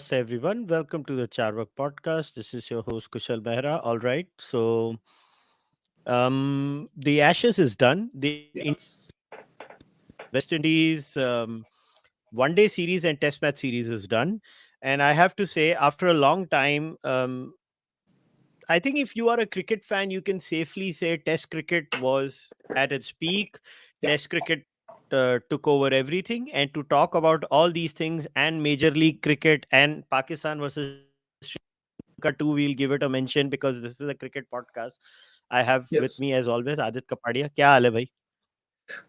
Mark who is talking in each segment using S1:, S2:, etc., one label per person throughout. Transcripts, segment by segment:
S1: Namaste, everyone. Welcome to the Cārvāka podcast. This is your host, Kushalmehra. All right. So, the Ashes is done. The
S2: Yes.
S1: West Indies one day series and test match series is done. And I have to say, after a long time, I think if you are a cricket fan, you can safely say Test cricket was at its peak.
S2: Yeah.
S1: Test cricket took over everything. And to talk about all these things and Major League Cricket and Pakistan versus Lanka too, we'll give it a mention because this is a cricket podcast. I have with
S2: Yes.
S1: me as always Aadit Kapadia. क्या हाल है भाई?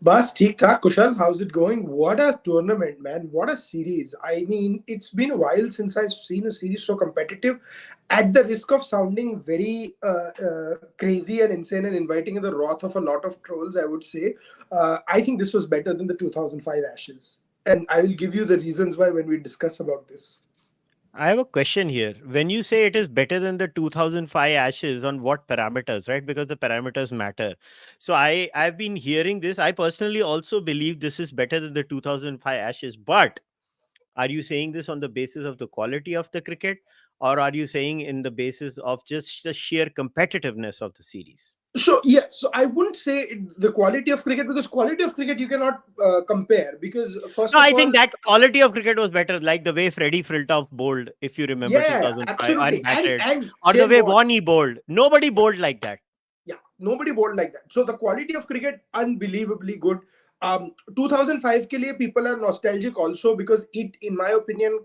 S2: Bas, theek thaak, Kushal. How's it going? What a tournament, man. What a series. I mean, it's been a while since I've seen a series so competitive. At the risk of sounding very crazy and insane and inviting the wrath of a lot of trolls, I would say, I think this was better than the 2005 Ashes. And I will give you the reasons why when we discuss about this.
S1: I have a question here. When you say it is better than the 2005 Ashes, on what parameters, right? Because the parameters matter. So I've been hearing this. I personally also believe this is better than the 2005 Ashes. But are you saying this on the basis of the quality of the cricket, or are you saying in the basis of just the sheer competitiveness of the series?
S2: So yes, so I wouldn't say the quality of cricket, because quality of cricket you cannot compare, because first
S1: No,
S2: of
S1: I
S2: all,
S1: think that quality of cricket was better, like the way Freddie Flintoff bowled, if you remember
S2: yeah,
S1: 2005,
S2: absolutely,
S1: unbatted,
S2: and
S1: or the
S2: Shane
S1: way
S2: Warne.
S1: Warney bowled. Nobody bowled like that.
S2: Yeah, nobody bowled like that. So the quality of cricket unbelievably good. 2005 ke liye people are nostalgic also because it, in my opinion,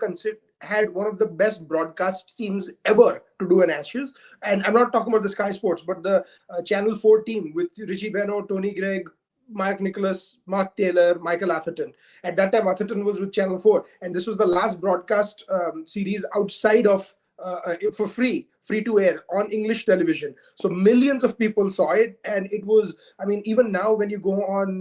S2: had one of the best broadcast teams ever to do an Ashes. And I'm not talking about the Sky Sports, but the Channel 4 team with Richie Beno, Tony Gregg, Mark Nicholas, Mark Taylor, Michael Atherton. At that time, Atherton was with Channel 4, and this was the last broadcast series outside of for free to air on English television. So millions of people saw it, and it was. I mean, even now when you go on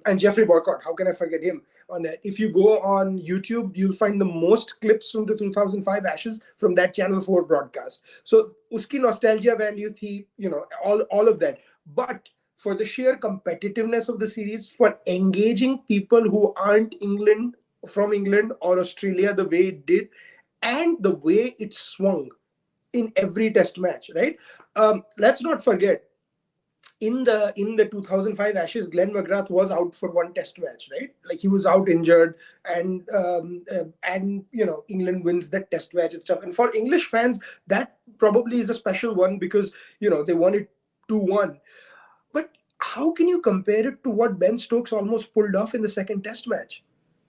S2: and Jeffrey Boycott, how can I forget him? On that, if you go on YouTube, you'll find the most clips from the 2005 Ashes from that Channel 4 broadcast. So uski nostalgia value thi, all of that. But for the sheer competitiveness of the series, for engaging people who aren't England or Australia the way it did, and the way it swung in every test match, right? Let's not forget, in the 2005 Ashes, Glenn McGrath was out for one test match, right? Like he was out injured, and England wins that test match and stuff. And for English fans, that probably is a special one because they won it 2-1. But how can you compare it to what Ben Stokes almost pulled off in the second test match?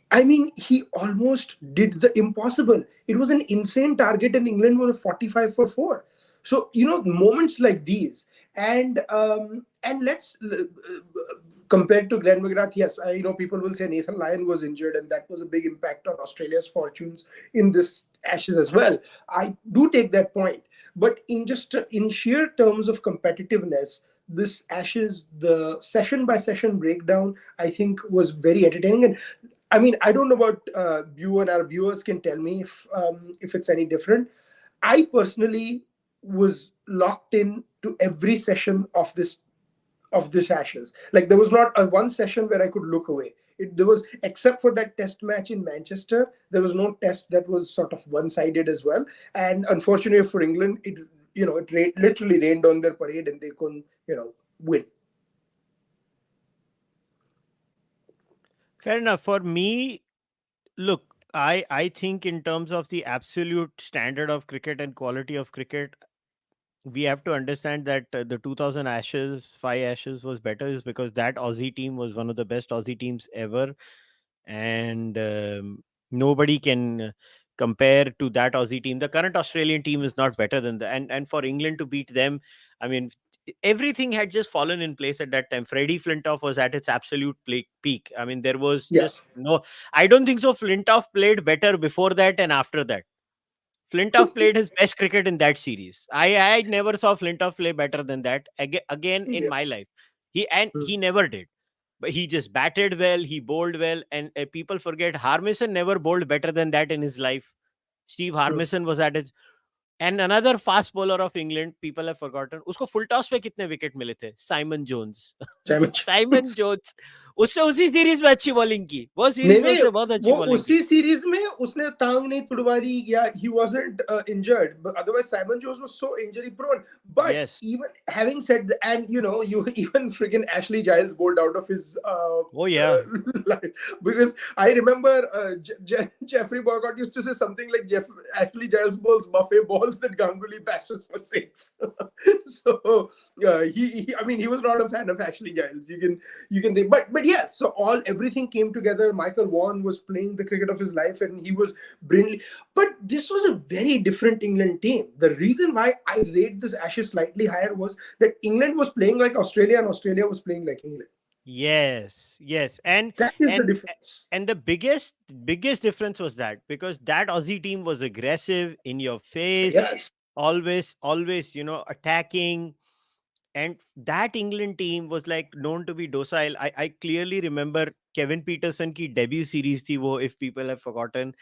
S2: I mean, he almost did the impossible. It was an insane target, and England were 45 for 4. So, moments like these, and let's compared to Glenn McGrath, yes, I know people will say Nathan Lyon was injured, and that was a big impact on Australia's fortunes in this Ashes as well. I do take that point, but in sheer terms of competitiveness, this Ashes, the session by session breakdown, I think was very entertaining. And I mean, I don't know about you, and our viewers can tell me if it's any different. I personally was locked in to every session of this Ashes. Like there was not a one session where I could look away. There was, except for that test match in Manchester, there was no test that was sort of one-sided as well. And unfortunately for England, it literally rained on their parade, and they couldn't win.
S1: Fair enough. For me, look, I think in terms of the absolute standard of cricket and quality of cricket, we have to understand that the 2000 Ashes, 5 Ashes was better is because that Aussie team was one of the best Aussie teams ever. And nobody can compare to that Aussie team. The current Australian team is not better than the and for England to beat them, I mean, everything had just fallen in place at that time. Freddie Flintoff was at its absolute peak. I mean, there was
S2: Yeah.
S1: just no. I don't think so. Flintoff played better before that and after that. Flintoff played his best cricket in that series. I never saw Flintoff play better than that again in
S2: Yeah.
S1: my life. He never did. But he just batted well, he bowled well, and people forget Harmison never bowled better than that in his life. Steve
S2: Hmm.
S1: Harmison was at his. And another fast bowler of England, people have forgotten. उसको full toss पे कितने wicket मिले थे? Simon Jones.
S2: Simon
S1: Simon
S2: Jones.
S1: Jones. उसने उसी series में अच्छी bowling की. वो
S2: नहीं
S1: सीरीज में
S2: नहीं,
S1: उसने बहुत अच्छी
S2: वो
S1: बॉलिंग की.
S2: उसी सीरीज में उसने टांग नहीं तुड़वारी, या he wasn't injured, but otherwise Simon Jones was so injury prone. But
S1: Yes.
S2: even having said that, and you even freaking Ashley Giles bowled out of his
S1: Oh yeah.
S2: life, because I remember Jeffrey Boycott used to say something like Ashley Giles bowls buffet balls that Ganguly bashes for six. So I mean, he was not a fan of Ashley Giles. You can think, but yes, so all everything came together. Michael Vaughan was playing the cricket of his life, and he was brilliant. But this was a very different England team. The reason why I rate this Ashes slightly higher was that England was playing like Australia, and Australia was playing like England.
S1: Yes. Yes.
S2: That is the
S1: And
S2: difference.
S1: and the biggest difference was that, because that Aussie team was aggressive, in your face,
S2: Yes.
S1: always attacking. And that England team was like known to be docile. I clearly remember Kevin Peterson ki debut series thi wo, if people have forgotten.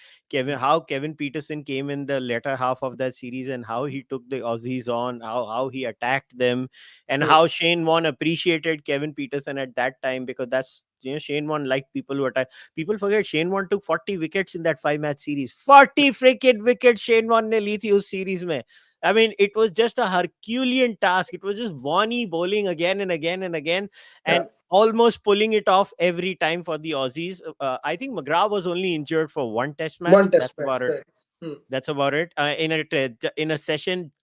S1: How Kevin Peterson came in the latter half of that series, and how he took the Aussies on, how he attacked them, and
S2: Hmm.
S1: how Shane Warne appreciated Kevin Peterson at that time, because that's Shane Warne liked people who attack. People forget Shane Warne took 40 wickets in that 5-match series. 40 freaking wickets Shane Warne ne li thi us series mein. I mean, it was just a Herculean task. It was just Warney bowling again and again and again,
S2: Yeah.
S1: and almost pulling it off every time for the Aussies. I think McGrath was only injured for one Test match.
S2: One test
S1: That's
S2: match.
S1: about it.
S2: Right. Hmm.
S1: That's about it. In a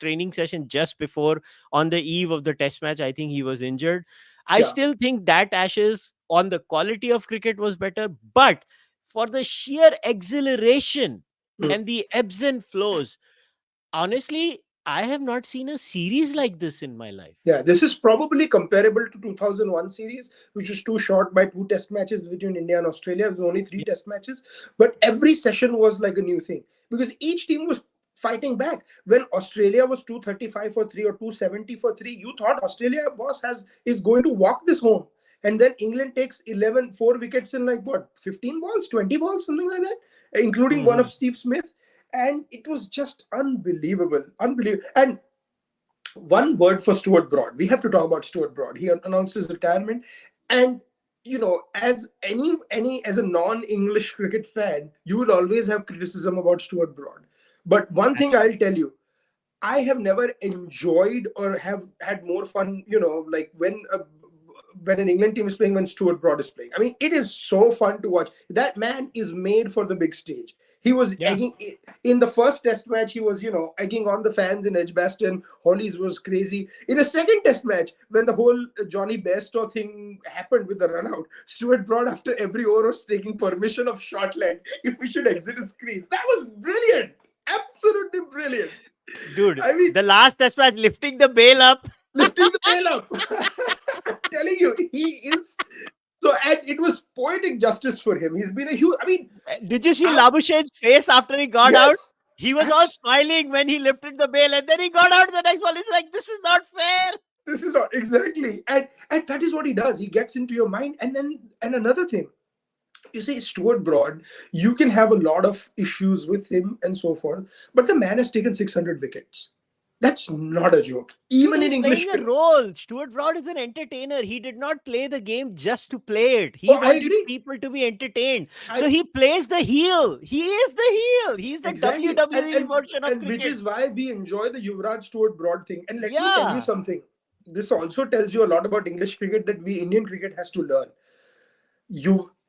S1: training session just before, on the eve of the Test match, I think he was injured. I
S2: Yeah.
S1: still think that Ashes, on the quality of cricket, was better, but for the sheer exhilaration
S2: Hmm.
S1: and the ebbs and flows, honestly, I have not seen a series like this in my life.
S2: Yeah, this is probably comparable to 2001 series, which was too short by two test matches between India and Australia. It was only three
S1: Yeah.
S2: test matches, but every session was like a new thing because each team was fighting back. When Australia was 235 for 3 or 270 for 3, you thought Australia boss has is going to walk this home. And then England takes 4 wickets in like what, 15 balls, 20 balls, something like that, including one of
S1: Mhm.
S2: Steve Smith. And it was just unbelievable. Unbelievable. And one word for Stuart Broad. We have to talk about Stuart Broad. He announced his retirement, and as as a non-English cricket fan, you will always have criticism about Stuart Broad. But one thing
S1: That's
S2: I'll tell you, I have never enjoyed or have had more fun, like when an England team is playing, when Stuart Broad is playing. I mean, it is so fun to watch. That man is made for the big stage. He was
S1: yeah.
S2: egging in the first test match. He was, egging on the fans in Edgbaston. Hollies was crazy. In the second test match, when the whole Johnny Bairstow thing happened with the run out, Stuart Broad, after every over, was taking permission of Shortland if we should exit his crease. That was brilliant. Absolutely brilliant.
S1: Dude,
S2: I mean,
S1: the last Test match, lifting the bail up.
S2: lifting the bail up. I'm telling you, he is so, and it was poetic justice for him. He's been a huge. I mean,
S1: Did you see
S2: I,
S1: Labuschage's face after he got out?
S2: yes,
S1: He was all
S2: abs-
S1: smiling when he lifted the bail, and then he got out the next one. It's like, this is not fair.
S2: this is not exactly, and that is what he does. He gets into your mind, and another thing. You see, Stuart Broad, you can have a lot of issues with him and so forth, but the man has taken 600 wickets. That's not a joke,
S1: Dude,
S2: even in
S1: he's
S2: English
S1: playing a
S2: cricket.
S1: role. Stuart Broad is an entertainer. He did not play the game just to play it. He
S2: Oh, I
S1: wanted
S2: agree.
S1: people to be entertained.
S2: I
S1: So he plays the heel. He is the heel. He's the
S2: Exactly, and
S1: WWE
S2: and
S1: version of
S2: and which
S1: cricket.
S2: is why we enjoy the Yuvraj Stuart Broad thing. And let me tell you
S1: Yeah.
S2: something. This also tells you a lot about English cricket that we Indian cricket has to learn.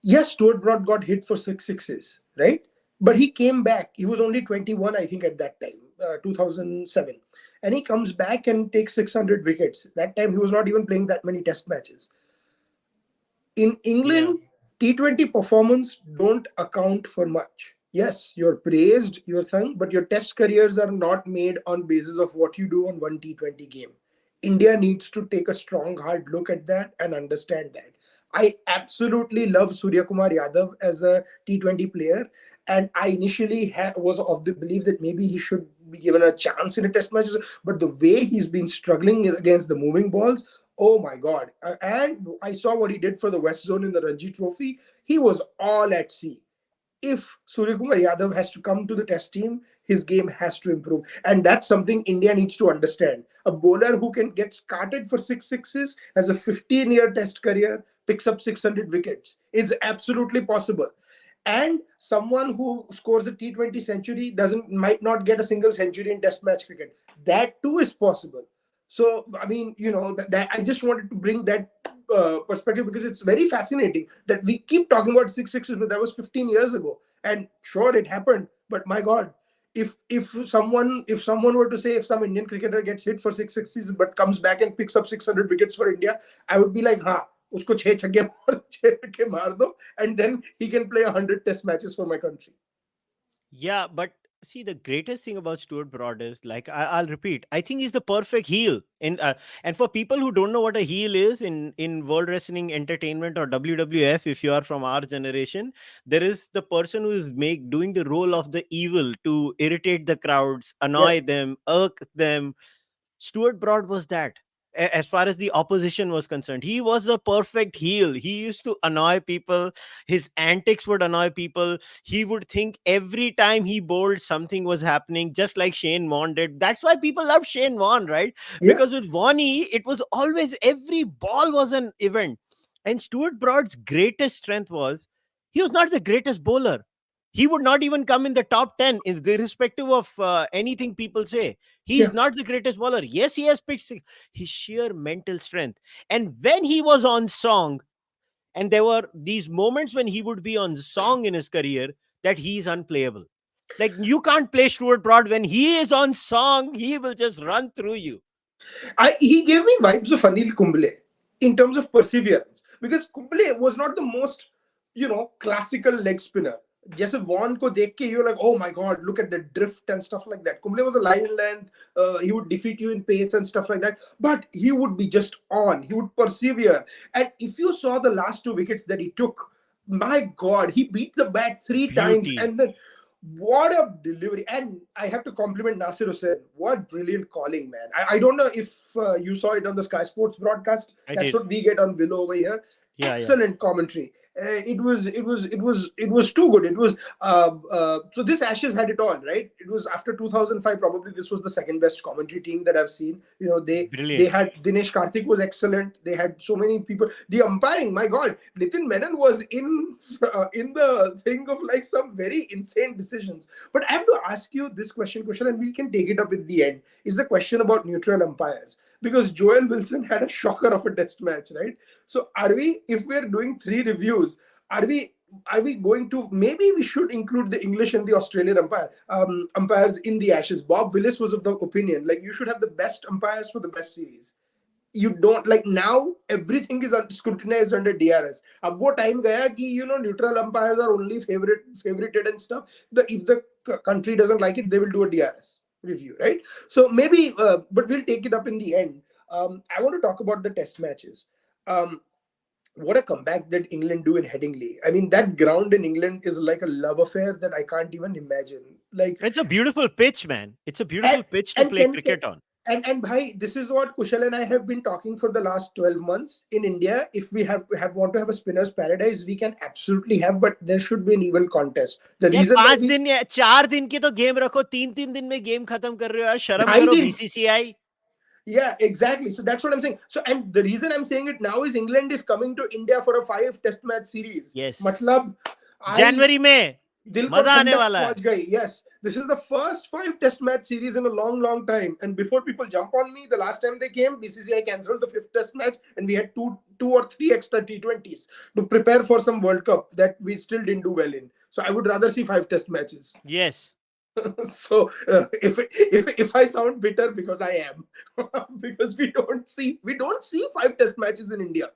S2: Yes, Stuart Broad got hit for six sixes, right? But he came back. He was only 21, I think, at that time, 2007, and he comes back and takes 600 wickets. That time he was not even playing that many Test matches. In
S1: Yeah.
S2: England, T20 performance don't account for much. Yes, you're praised, your thing, but your test careers are not made on basis of what you do on one T20 game. India needs to take a strong, hard look at that and understand that. I absolutely love Surya Kumar Yadav as a T20 player, and I initially was of the belief that maybe he should be given a chance in a test match. But the way he's been struggling against the moving balls, oh my God. And I saw what he did for the West Zone in the Ranji Trophy. He was all at sea. If Surya Kumar Yadav has to come to the test team, his game has to improve. And that's something India needs to understand. A bowler who can get started for six sixes, has a 15-year test career, picks up 600 wickets. It's absolutely possible. And someone who scores a T20 century might not get a single century in test match cricket. That too is possible. So I mean, that I just wanted to bring that perspective, because it's very fascinating that we keep talking about six sixes, but that was 15 years ago. And sure, it happened, but my God, if someone were to say, if some Indian cricketer gets hit for six sixes but comes back and picks up 600 wickets for India, I would be like, ha, usko छह छक्के मार छह छक्के मार दो, and then he can play 100 test matches for my country.
S1: Yeah, but see, the greatest thing about Stuart Broad is, like, I'll repeat, I think he's the perfect heel. And for people who don't know what a heel is in World Wrestling Entertainment or WWF, if you are from our generation, there is the person who is doing the role of the evil to irritate the crowds,
S2: Yes.
S1: annoy them, irk them. Stuart Broad was that. As far as the opposition was concerned, he was the perfect heel. He used to annoy people. His antics would annoy people. He would think every time he bowled, something was happening, just like Shane Warne did. That's why people love Shane Warne, right?
S2: Yeah.
S1: Because with Warney, it was always, every ball was an event. And Stuart Broad's greatest strength was, he was not the greatest bowler. He would not even come in the top 10, irrespective of anything people say.
S2: Yeah.
S1: He's not the greatest bowler. Yes, he has picked his sheer mental strength. And when he was on song, and there were these moments when he would be on song in his career, that he's unplayable. Like, you can't play Stuart Broad. When he is on song, he will just run through you.
S2: He gave me vibes of Anil Kumble in terms of perseverance, because Kumble was not the most, classical leg spinner. जैसे von को देख के you're like, oh my god, look at the drift and stuff like that. Kumble was a line length. He would defeat you in pace and stuff like that, but he would be just on. He would persevere. And if you saw the last two wickets that he took, my god, he beat the bat three times,
S1: Beauty.
S2: and then what a delivery. And I have to compliment Nasir Hussain. What brilliant calling, man. I don't know if you saw it on the Sky Sports broadcast.
S1: I
S2: That's
S1: did.
S2: what we get on Willow over here.
S1: Yeah, yeah.
S2: Excellent commentary. It was too good. It was so this Ashes had it all, right? It was after 2005. Probably this was the second best commentary team that I've seen. They
S1: Brilliant.
S2: had Dinesh Karthik was excellent. They had so many people. The umpiring, my God, Nitin Menon was in the thing of like some very insane decisions. But I have to ask you this question, Kushal, and we can take it up at the end. Is the question about neutral umpires, because Joel Wilson had a shocker of a test match, right? So if we're doing 3 reviews, are we going to, maybe we should include the English and the Australian umpires in the Ashes? Bob Willis was of the opinion, like, you should have the best umpires for the best series. You don't, like, now everything is scrutinized under DRS. Ab wo time gaya ki, neutral umpires are only favorited and stuff. If the country doesn't like it, they will do a DRS review, right? So maybe, but we'll take it up in the end. I want to talk about the test matches. What a comeback that England do in Headingley. I mean, that ground in England is like a love affair that I can't even imagine. Like,
S1: It's a beautiful pitch, man. It's a
S2: and,
S1: beautiful pitch to
S2: and
S1: play
S2: can
S1: cricket on.
S2: and bhai, this is what Kushal and I have been talking for the last 12 months. In India, if we want to have a spinner's paradise, we can absolutely have, but there should be an even contest. The
S1: यार
S2: reason why
S1: 5 दिन या 4 दिन की तो game रखो, 3 दिन में game खत्म कर रहे हो यार, शर्म
S2: ढाई
S1: करो
S2: दिन.
S1: BCCI.
S2: Yeah, exactly. So that's what I'm saying. So, and the reason I'm saying it now is England is coming to India for a 5 test match series.
S1: Yes.
S2: Matlab,
S1: जनवरी में
S2: दिल को
S1: मजा आने
S2: ठंडक
S1: वाला है.
S2: पहुंच गई. Yes, this is the first 5 test match series in a long time. And before people jump on me, the last time they came, BCCI cancelled the 5th test match, and we had two or three extra T20s to prepare for some World Cup that we still didn't do well in. So I would rather see 5 test matches.
S1: Yes.
S2: So if I sound bitter, because I am, because we don't see 5 test matches in India.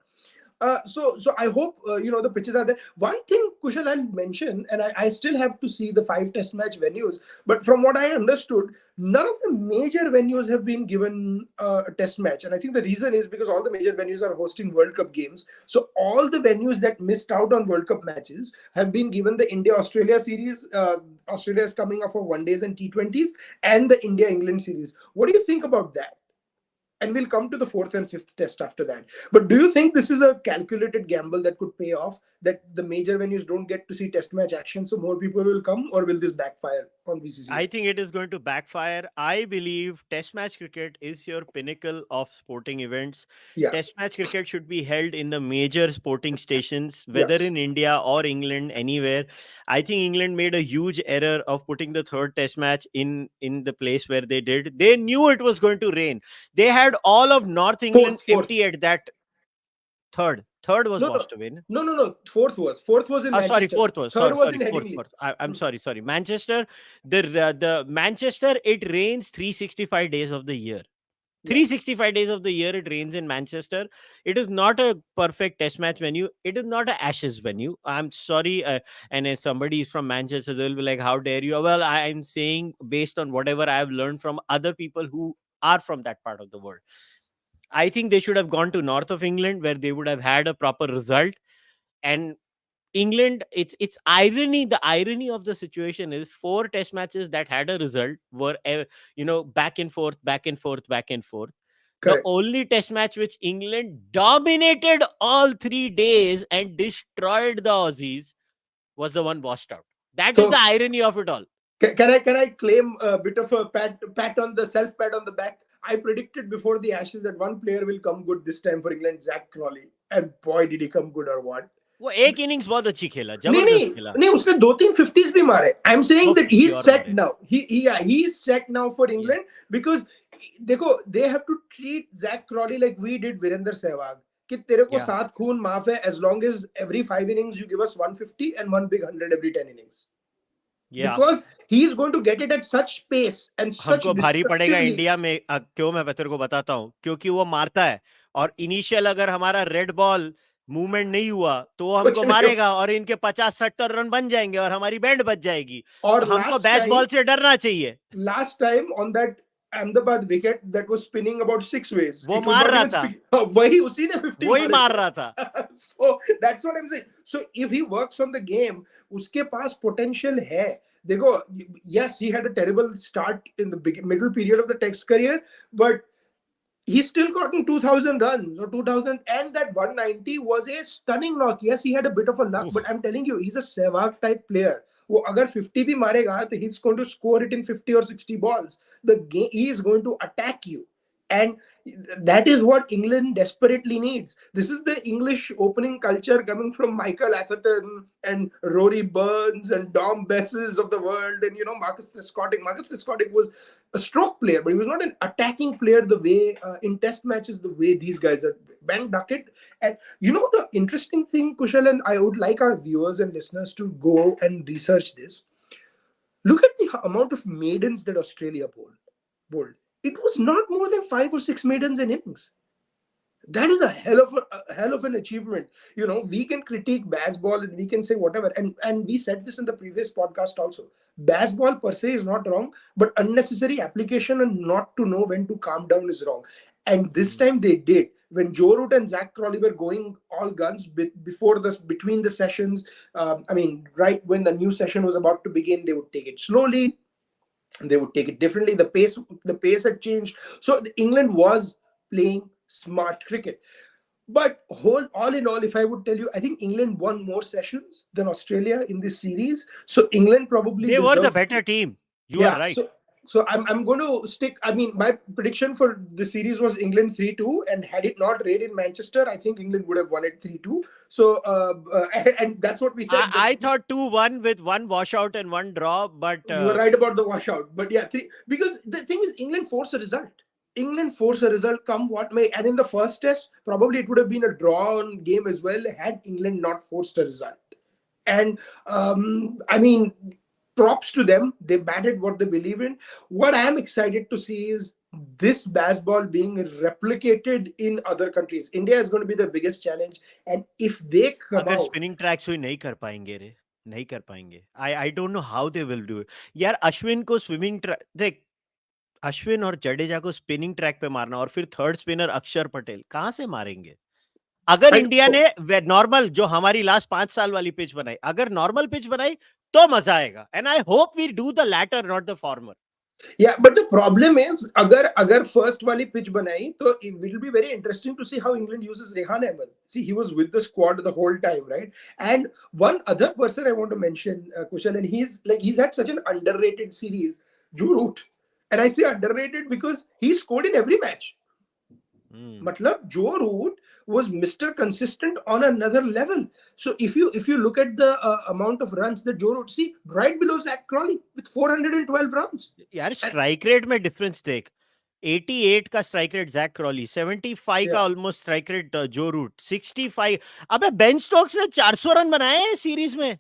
S2: So I hope the pitches are there. One thing, Kushal, I'll mention, and I still have to see the 5 test match venues, but from what I understood, none of the major venues have been given a test match. And I think the reason is because all the major venues are hosting World Cup games. So all the venues that missed out on World Cup matches have been given the India-Australia series. Australia is coming off of one days and T20s, and the India-England series. What do you think about that? And we'll come to the 4th and 5th test after that. But do you think this is a calculated gamble that could pay off, that the major venues don't get to see test match action, so more people will come, or will this backfire on BCCI.
S1: I think it is going to backfire. I believe Test match cricket is your pinnacle of sporting events.
S2: Yeah.
S1: Test match cricket should be held in the major sporting stations, whether
S2: Yes.
S1: in India or England, anywhere. I think England made a huge error of putting the third Test match in the place where they did. They knew it was going to rain. They had all of North England
S2: Fourth.
S1: empty at that third. Third was
S2: No, no,
S1: washed away. No?
S2: no. Fourth was in
S1: Sorry,
S2: Manchester.
S1: fourth was
S2: Third was
S1: sorry,
S2: in
S1: fourth,
S2: Headingley.
S1: fourth. I'm sorry, sorry. Manchester, the Manchester, it rains 365 days of the year.
S2: Yeah.
S1: 365 days of the year it rains in Manchester. It is not a perfect test match venue. It is not a Ashes venue. I'm sorry. And if somebody is from Manchester, they'll be like, how dare you? Well, I'm saying based on whatever I have learned from other people who are from that part of the world. I think they should have gone to north of England where they would have had a proper result. And England, it's irony. The irony of the situation is four test matches that had a result were back and forth, back and forth, back and forth. The
S2: Correct.
S1: only test match which England dominated all 3 days and destroyed the Aussies was the one washed out. That is the
S2: So
S1: irony of it all.
S2: can I claim a bit of a pat on the pat on the back? I predicted before the Ashes that one player will come good this time for England, Zach Crawley, and boy did he come good or what.
S1: वो एक innings बहुत अच्छी खेला,
S2: नहीं
S1: जबरदस्त खेला.
S2: नहीं उसने 2-3 50s भी मारे. I'm saying
S1: वो
S2: that
S1: 50
S2: he's
S1: और
S2: set
S1: मारे.
S2: now. He's set now for England because देखो they have to treat Zach Crawley like we did Virender Sehwag. कि तेरे को
S1: Yeah.
S2: 7 खून माफ है as long as every 5 innings you give us 150 and one big 100 every 10 innings.
S1: Yeah.
S2: Because he is going to get it at such pace and such
S1: हमको भारी पड़ेगा
S2: destructively.
S1: India में. क्यों? मैं तेरे को बताता हूँ. क्योंकि वो मारता है और इनिशियल अगर हमारा रेड बॉल मूवमेंट नहीं हुआ तो वो हमको मारेगा और इनके 50-70 रन बन जाएंगे और हमारी बैंड बच जाएगी.
S2: और
S1: तो हमको बेस्ट बॉल से डरना चाहिए.
S2: Last time on that Ahmedabad wicket that was spinning about 6 ways.
S1: वो मार रहा था.
S2: वही उसी ने 50
S1: वही मार रहा था.
S2: So that's what I'm saying. So if he works on the game, उसके पास potential है. देखो, yes, he had a terrible start in the middle period of the Text career, but he still gotten 2,000 runs or 2,000, and that 190 was a stunning knock. Yes, he had a bit of a luck, but I'm telling you, he's a Sehwag type player. वो अगर 50 भी मारेगा तो he's going to score it in 50 or 60 balls. The game, he is going to attack you, and that is what England desperately needs. This is the English opening culture coming from Michael Atherton and Rory Burns and Dom Besses of the world, and Marcus Trescotting. Marcus Trescotting was a stroke player, but he was not an attacking player the way in test matches the way these guys are. Ben Duckett. And the interesting thing, Kushal, and I would like our viewers and listeners to go and research this. Look at the amount of maidens that Australia bowled. It was not more than 5 or 6 maidens in innings. That is a hell of an achievement. We can critique baseball and we can say whatever. And we said this in the previous podcast also. Baseball per se is not wrong, but unnecessary application and not to know when to calm down is wrong. And this time they did. When Joe Root and Zach Crawley were going all guns between the sessions, right when the new session was about to begin, they would take it slowly. They would take it differently. The pace had changed. So England was playing smart cricket. But all in all, if I would tell you, I think England won more sessions than Australia in this series. So England probably
S1: they were the better team. You are right.
S2: So I'm going to stick. My prediction for the series was England 3-2, and had it not rained in Manchester, I think England would have won it 3-2. So and that's what we said.
S1: I thought 2-1 with one washout and one draw, but
S2: you were right about the washout. But yeah, 3, because the thing is, England forced a result. Come what may. And in the first test, probably it would have been a drawn game as well had England not forced a result. And props to them. They batted what they believe in. What I am excited to see is this baseball being replicated in other countries. India is going to be the biggest challenge. And if they come
S1: अगर
S2: out,
S1: spinning tracks हुई नहीं कर पाएंगे रे, नहीं कर पाएंगे. I don't know how they will do it. यार अश्विन को स्विमिंग ट्रैक देख, अश्विन और जडेजा को स्पिनिंग ट्रैक पे मारना और फिर थर्ड स्पिनर अक्षर पटेल कहां से मारेंगे? अगर इंडिया ने नॉर्मल जो हमारी लास्ट 5 साल वाली पिच बनाई, अगर नॉर्मल पिच बनाई तो मजा आएगा. And I hope we do the latter not the former.
S2: Yeah, but the problem is, agar first wali pitch banai, so it will be very interesting to see how England uses Rehan Ahmed. See, he was with the squad the whole time, right? And one other person I want to mention, Kushal, and he's had such an underrated series, Joe Root. And I say underrated because he scored in every match.
S1: Hmm.
S2: Matlab, Joe Root was Mr. Consistent on another level. So if you look at the amount of runs that Joe Root, see right below Zach Crawley with 412 runs.
S1: यार
S2: And
S1: strike rate में difference देख. 88 का strike rate Jack Crawley, 75
S2: yeah.
S1: का almost strike rate Joe Root, 65. अबे Ben Stokes ने 400 run बनाए हैं series में.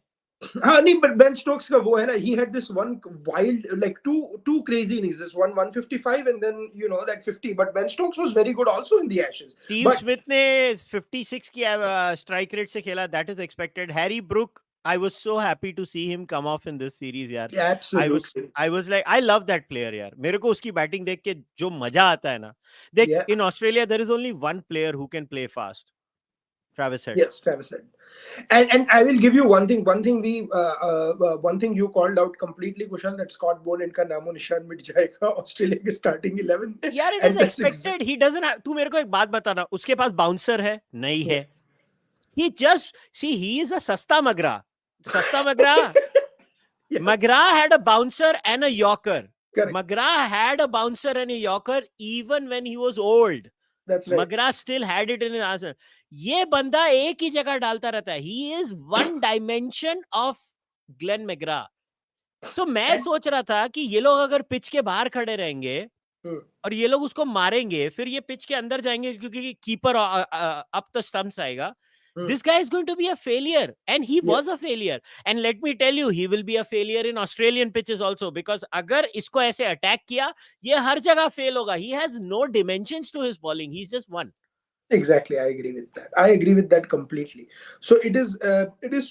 S2: हाँ नहीं but Ben Stokes का वो है ना he had this one wild like two crazy innings this one 155 and then you know that 50 but Ben Stokes was very good also in the Ashes
S1: Steve
S2: but
S1: Smith ने 56 की strike rate से खेला. That is expected. Harry Brook, I was so happy to see him come off in this series यार. I was
S2: absolutely
S1: I was like, I love that player यार. मेरे को उसकी batting देख के जो मजा आता है ना. देख,
S2: yeah
S1: in Australia there is only one player who can play fast. Travis Head.
S2: yes Travis said and I will give you one thing we one thing you called out completely Kushal that Scott Boland का नामो निशान मिट जाएगा Australia के starting 11 में
S1: यार it is
S2: and that's
S1: expected. He doesn't have. तू मेरे को एक बात बताना, उसके पास बाउंसर है नहीं
S2: yeah
S1: है? ही just see, he is a सस्ता मगरा. सस्ता Magra.
S2: yes
S1: McGrath had a bouncer and a Yorker.
S2: correct
S1: McGrath had a bouncer and a Yorker even when he was old.
S2: that's right
S1: McGrath still had it in his arsenal. ये बंदा एक ही जगह डालता रहता है. He is one dimension of Glenn McGrath. So मैं
S2: and
S1: सोच रहा था कि ये लोग अगर पिच के बाहर खड़े रहेंगे
S2: hmm,
S1: और ये लोग उसको मारेंगे, फिर ये पिच के अंदर जाएंगे क्योंकि कीपर अप द स्टंप्स आएगा.
S2: hmm,
S1: This guy is going to be a failure, and he
S2: yeah
S1: was a failure. And let me tell you, he will be a failure in Australian pitches also, because अगर इसको ऐसे attack किया, ये हर जगह fail होगा. He has no dimensions to his bowling. He's just one.
S2: Exactly, I agree with that. I agree with that completely. So it is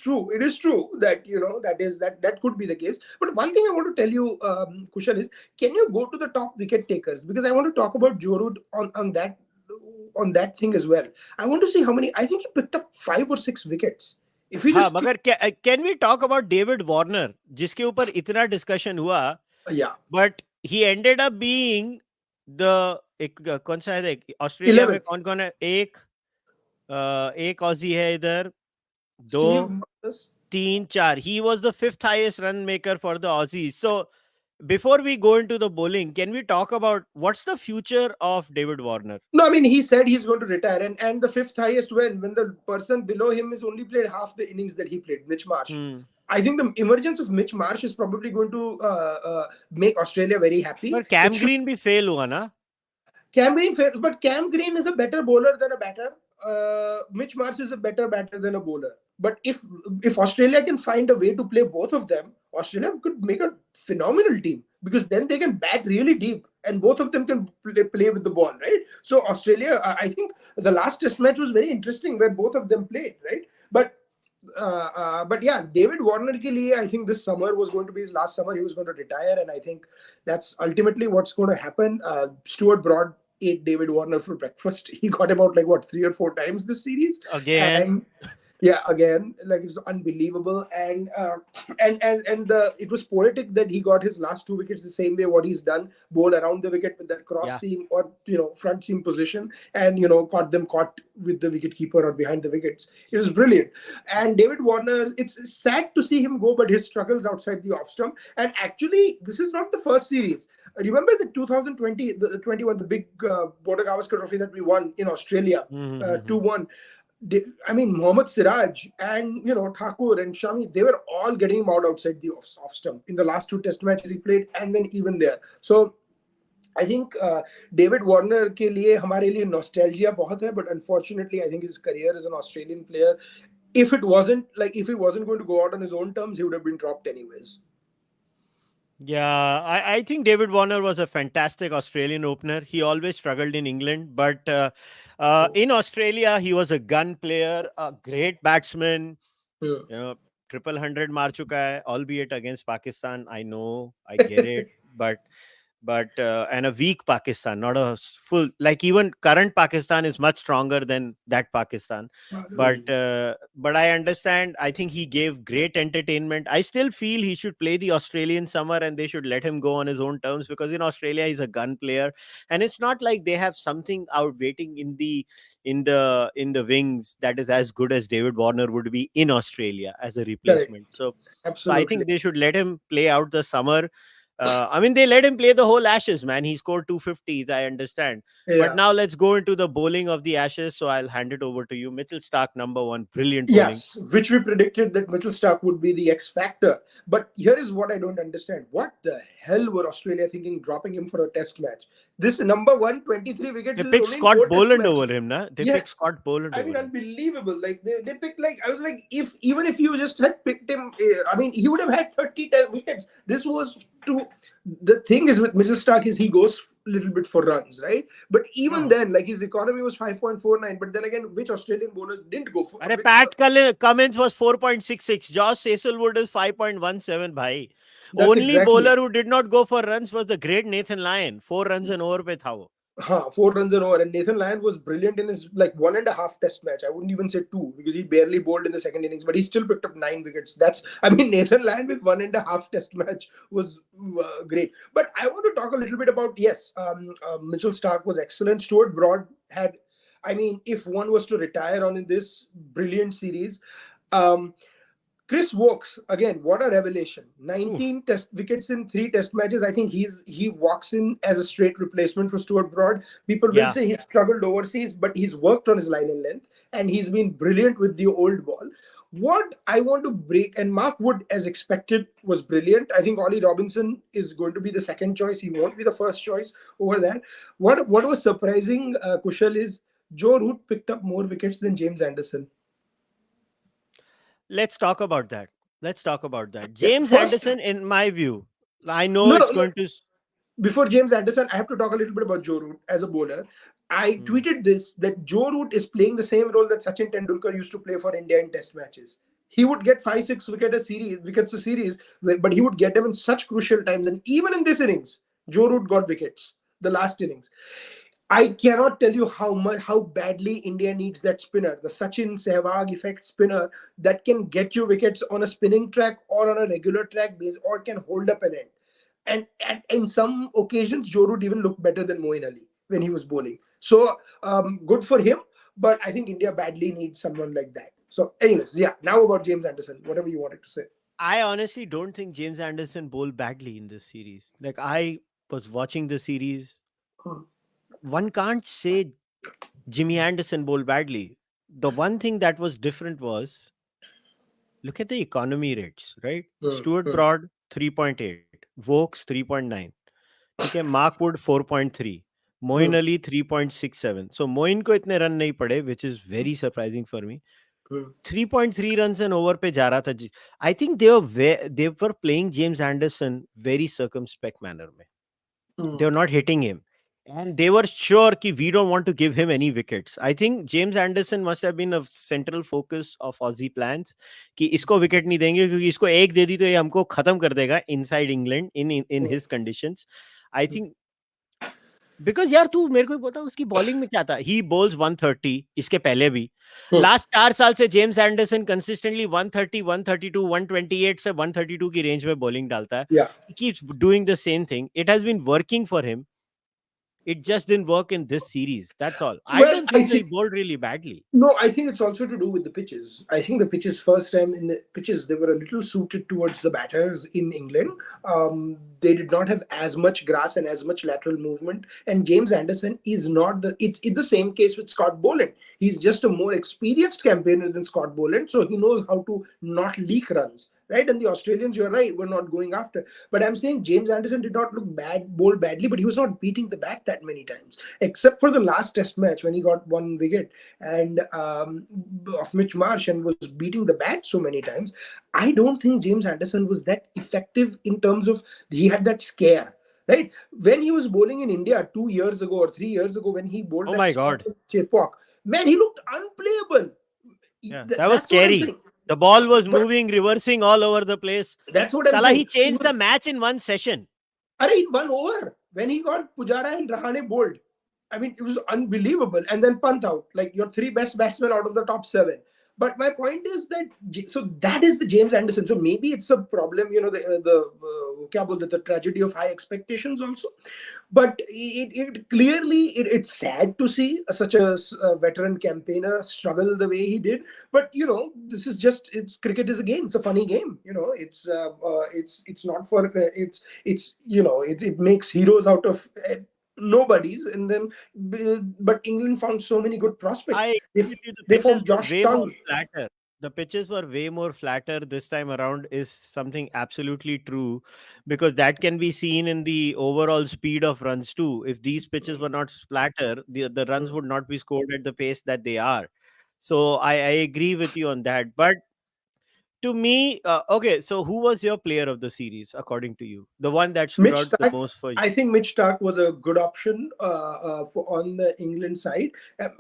S2: true. It is true that that could be the case. But one thing I want to tell you, Kushal, is can you go to the top wicket takers because I want to talk about Joe Root on that thing as well. I want to see how many. I think he picked up 5 or 6 wickets. If we
S1: हाँ,
S2: just
S1: मगर can we talk about David Warner, जिसके ऊपर इतना discussion हुआ,
S2: yeah,
S1: but he ended up being the एक कौन सा है ऑस्ट्रेलिया में
S2: 11th
S1: कौन कौन है? एक ऑजी है इधर,
S2: Steve
S1: दो,
S2: Marcus.
S1: तीन, चार. He was the fifth highest run maker for the Aussies. So before we go into the bowling, can we talk about what's the future of David Warner?
S2: No, I mean he said he's going to retire, and the fifth highest when the person below him is only played half the innings that he played, Mitch Marsh.
S1: Hmm.
S2: I think the emergence of Mitch Marsh is probably going to make Australia very happy.
S1: पर
S2: It
S1: cam
S2: should
S1: green भी fail हुआ ना.
S2: Cam Green, but Cam Green is a better bowler than a batter. Mitch Marsh is a better batter than a bowler. But if Australia can find a way to play both of them, Australia could make a phenomenal team because then they can bat really deep and both of them can play with the ball, right? So Australia, I think the last Test match was very interesting where both of them played, right? But yeah, David Warner ke liye, I think this summer was going to be his last summer. He was going to retire, and I think that's ultimately what's going to happen. Stuart Broad ate David Warner for breakfast. He got him out like what 3 or 4 times this series,
S1: Again.
S2: and yeah, again, like it's unbelievable, and it was poetic that he got his last 2 wickets the same way what he's done, bowl around the wicket with that cross
S1: Yeah.
S2: seam or front seam position, and caught with the wicket keeper or behind the wickets. It was brilliant. And David Warner, it's sad to see him go, but his struggles outside the off stump. And actually, this is not the first series. Remember the 2020, the 21, the big Border Gavaskar Trophy that we won in Australia, 2-1. I mean, Mohammad Siraj and Thakur and Shami, they were all getting him out outside the off stump in the last 2 Test matches he played, and then even there. So I think David Warner के लिए हमारे लिए nostalgia बहुत है, but unfortunately, I think his career as an Australian player, if he wasn't going to go out on his own terms, he would have been dropped anyways.
S1: Yeah, I think David Warner was a fantastic Australian opener. He always struggled in England, but in Australia, he was a gun player, a great batsman. Triple hundred मार चुका है, albeit against Pakistan. I know, I get it, but but and a weak Pakistan, not a full, like even current Pakistan is much stronger than that Pakistan.
S2: That was
S1: But I understand. I think he gave great entertainment. I still feel he should play the Australian summer and they should let him go on his own terms, because in Australia he's a gun player, and it's not like they have something out waiting in the wings that is as good as David Warner would be in Australia as a
S2: correct.
S1: replacement. So I
S2: Absolutely.
S1: think they should let him play out the summer. I mean, they let him play the whole Ashes, man. He scored 250s, I understand. But
S2: Yeah.
S1: now let's go into the bowling of the Ashes. So I'll hand it over to you. Mitchell Stark, number one, brilliant bowling.
S2: Yes, which we predicted that Mitchell Starc would be the X factor. But here is what I don't understand. What the hell were Australia thinking dropping him for a test match? This number one, 23 wickets
S1: They
S2: is
S1: picked
S2: only in four
S1: Scott
S2: test
S1: Boland
S2: matches.
S1: over him, na? They picked
S2: Yes.
S1: Scott Boland
S2: I mean,
S1: over him.
S2: unbelievable. Like they picked like I was like, if even if you just had picked him, I mean, he would have had 30 wickets. This was too. The thing is with Mitchell Starc is he goes a little bit for runs, right? But even then, like his economy was 5.49. But then again, which Australian bowlers didn't go for
S1: Arre,
S2: which?
S1: Cummins was 4.66. Josh Hazelwood is 5.17, bhai.
S2: That's
S1: Only
S2: exactly.
S1: bowler who did not go for runs was the great Nathan Lyon. 4 runs an over pe tha wo.
S2: Huh, 4 runs and over. And Nathan Lyon was brilliant in his like one and a half test match. I wouldn't even say two because he barely bowled in the second innings, but he still picked up 9 wickets. That's, I mean, Nathan Lyon with one and a half test match was great. But I want to talk a little bit about, yes, Mitchell Starc was excellent. Stuart Broad had, I mean, if one was to retire on in this brilliant series, um, Chris Wokes, again, what a revelation.
S1: Oof.
S2: 19 test wickets in 3 test matches. I think he walks in as a straight replacement for Stuart Broad. People will
S1: Yeah.
S2: say he's struggled overseas, but he's worked on his line and length and he's been brilliant with the old ball. What I want to break, and Mark Wood, as expected, was brilliant. I think Ollie Robinson is going to be the second choice. He won't be the first choice over that. What was surprising, Kushal, is Joe Root picked up more wickets than James Anderson.
S1: Let's talk about that. Let's talk about that.
S2: Yeah,
S1: James
S2: first,
S1: Anderson, in my view, I know
S2: no,
S1: it's
S2: no.
S1: going to.
S2: Before James Anderson, I have to talk a little bit about Joe Root as a bowler. I
S1: Hmm.
S2: tweeted this that Joe Root is playing the same role that Sachin Tendulkar used to play for India in Test matches. He would get 5, 6 wickets a series, but he would get them in such crucial times. And even in this innings, Joe Root got wickets. The last innings, I cannot tell you how badly India needs that spinner, the Sachin Sehwag effect spinner that can get you wickets on a spinning track or on a regular track base or can hold up an end. And in some occasions, Joe Root even looked better than Moeen Ali when he was bowling. So good for him, but I think India badly needs someone like that. So, anyways, yeah. Now about James Anderson, whatever you wanted to say.
S1: I honestly don't think James Anderson bowled badly in this series. Like, I was watching the series.
S2: Hmm,
S1: One can't say Jimmy Anderson bowled badly. The one thing that was different was, look at the economy rates, right?
S2: hmm,
S1: Stuart
S2: hmm,
S1: Broad 3.8, Vokes 3.9. ठीक है, Markwood 4.3,
S2: hmm,
S1: Moeen Ali 3.67. So Moeen को इतने run नहीं पड़े, which is very surprising for me.
S2: hmm,
S1: 3.3 runs an over पे जा रहा था जी. I think they were playing James Anderson very circumspect manner में.
S2: hmm,
S1: They were not hitting him. And they were sure कि we don't want to give him any wickets. I think James Anderson must have been a central focus of Aussie plans कि इसको wicket नहीं देंगे क्योंकि इसको एक दे दी तो ये हमको खत्म कर देगा inside England in
S2: hmm,
S1: his conditions. I think because यार तू मेरे को बता उसकी बॉलिंग में क्या था. ही बोल्स 130 इसके पहले भी.
S2: hmm.
S1: लास्ट 4 साल से जेम्स एंडरसन कंसिस्टेंटली 130 132 128 से 132 की रेंज में बॉलिंग डालता है.
S2: Yeah.
S1: He keeps doing the same thing. It has been working for him. It just didn't work in this series. That's all. I
S2: Well,
S1: don't
S2: I
S1: think so he
S2: think
S1: bowled really badly.
S2: no, I think it's also to do with the pitches. I think the pitches first time in the pitches they were a little suited towards the batters in England. They did not have as much grass and as much lateral movement. And James Anderson is not the. It's the same case with Scott Boland. He's just a more experienced campaigner than Scott Boland, so he knows how to not leak runs. Right, and the Australians, you're right, were not going after. But I'm saying James Anderson did not look bad, bowl badly, but he was not beating the bat that many times, except for the last Test match when he got 1 wicket and of Mitch Marsh and was beating the bat so many times. I don't think James Anderson was that effective in terms of he had that scare. Right, when he was bowling in India 2 years ago or 3 years ago, when he bowled
S1: Oh
S2: that
S1: my
S2: spell
S1: god.
S2: with Chepok, man, he looked unplayable.
S1: Yeah, that was
S2: That's what I'm
S1: scary.
S2: saying.
S1: The ball was
S2: But
S1: moving, reversing all over the place.
S2: that's what I'm
S1: Salah,
S2: saying.
S1: he changed the match in one session.
S2: Array, in 1 over. when he got Pujara and Rahane bowled, I mean, it was unbelievable. And then Pant out, like your three best batsmen out of the top seven. But my point is that so that is the James Anderson. So maybe it's a problem, kya bolte, the tragedy of high expectations also. But it clearly it's sad to see such a veteran campaigner struggle the way he did. But this is just it's cricket is a game. It's a funny game. It's not for it makes heroes out of nobodies, and then but England found so many good prospects.
S1: I agree with you. The
S2: They
S1: pitches
S2: found
S1: were
S2: Josh
S1: way more
S2: Tongue.
S1: flatter. The pitches were way more flatter this time around is something absolutely true, because that can be seen in the overall speed of runs too. If these pitches were not flatter, the runs would not be scored at the pace that they are. So I agree with you on that. But to me, okay, so who was your player of the series according to you? The one that stood
S2: Mitch
S1: out the
S2: Starc,
S1: most for you?
S2: I think Mitch Starc was a good option for on the England side.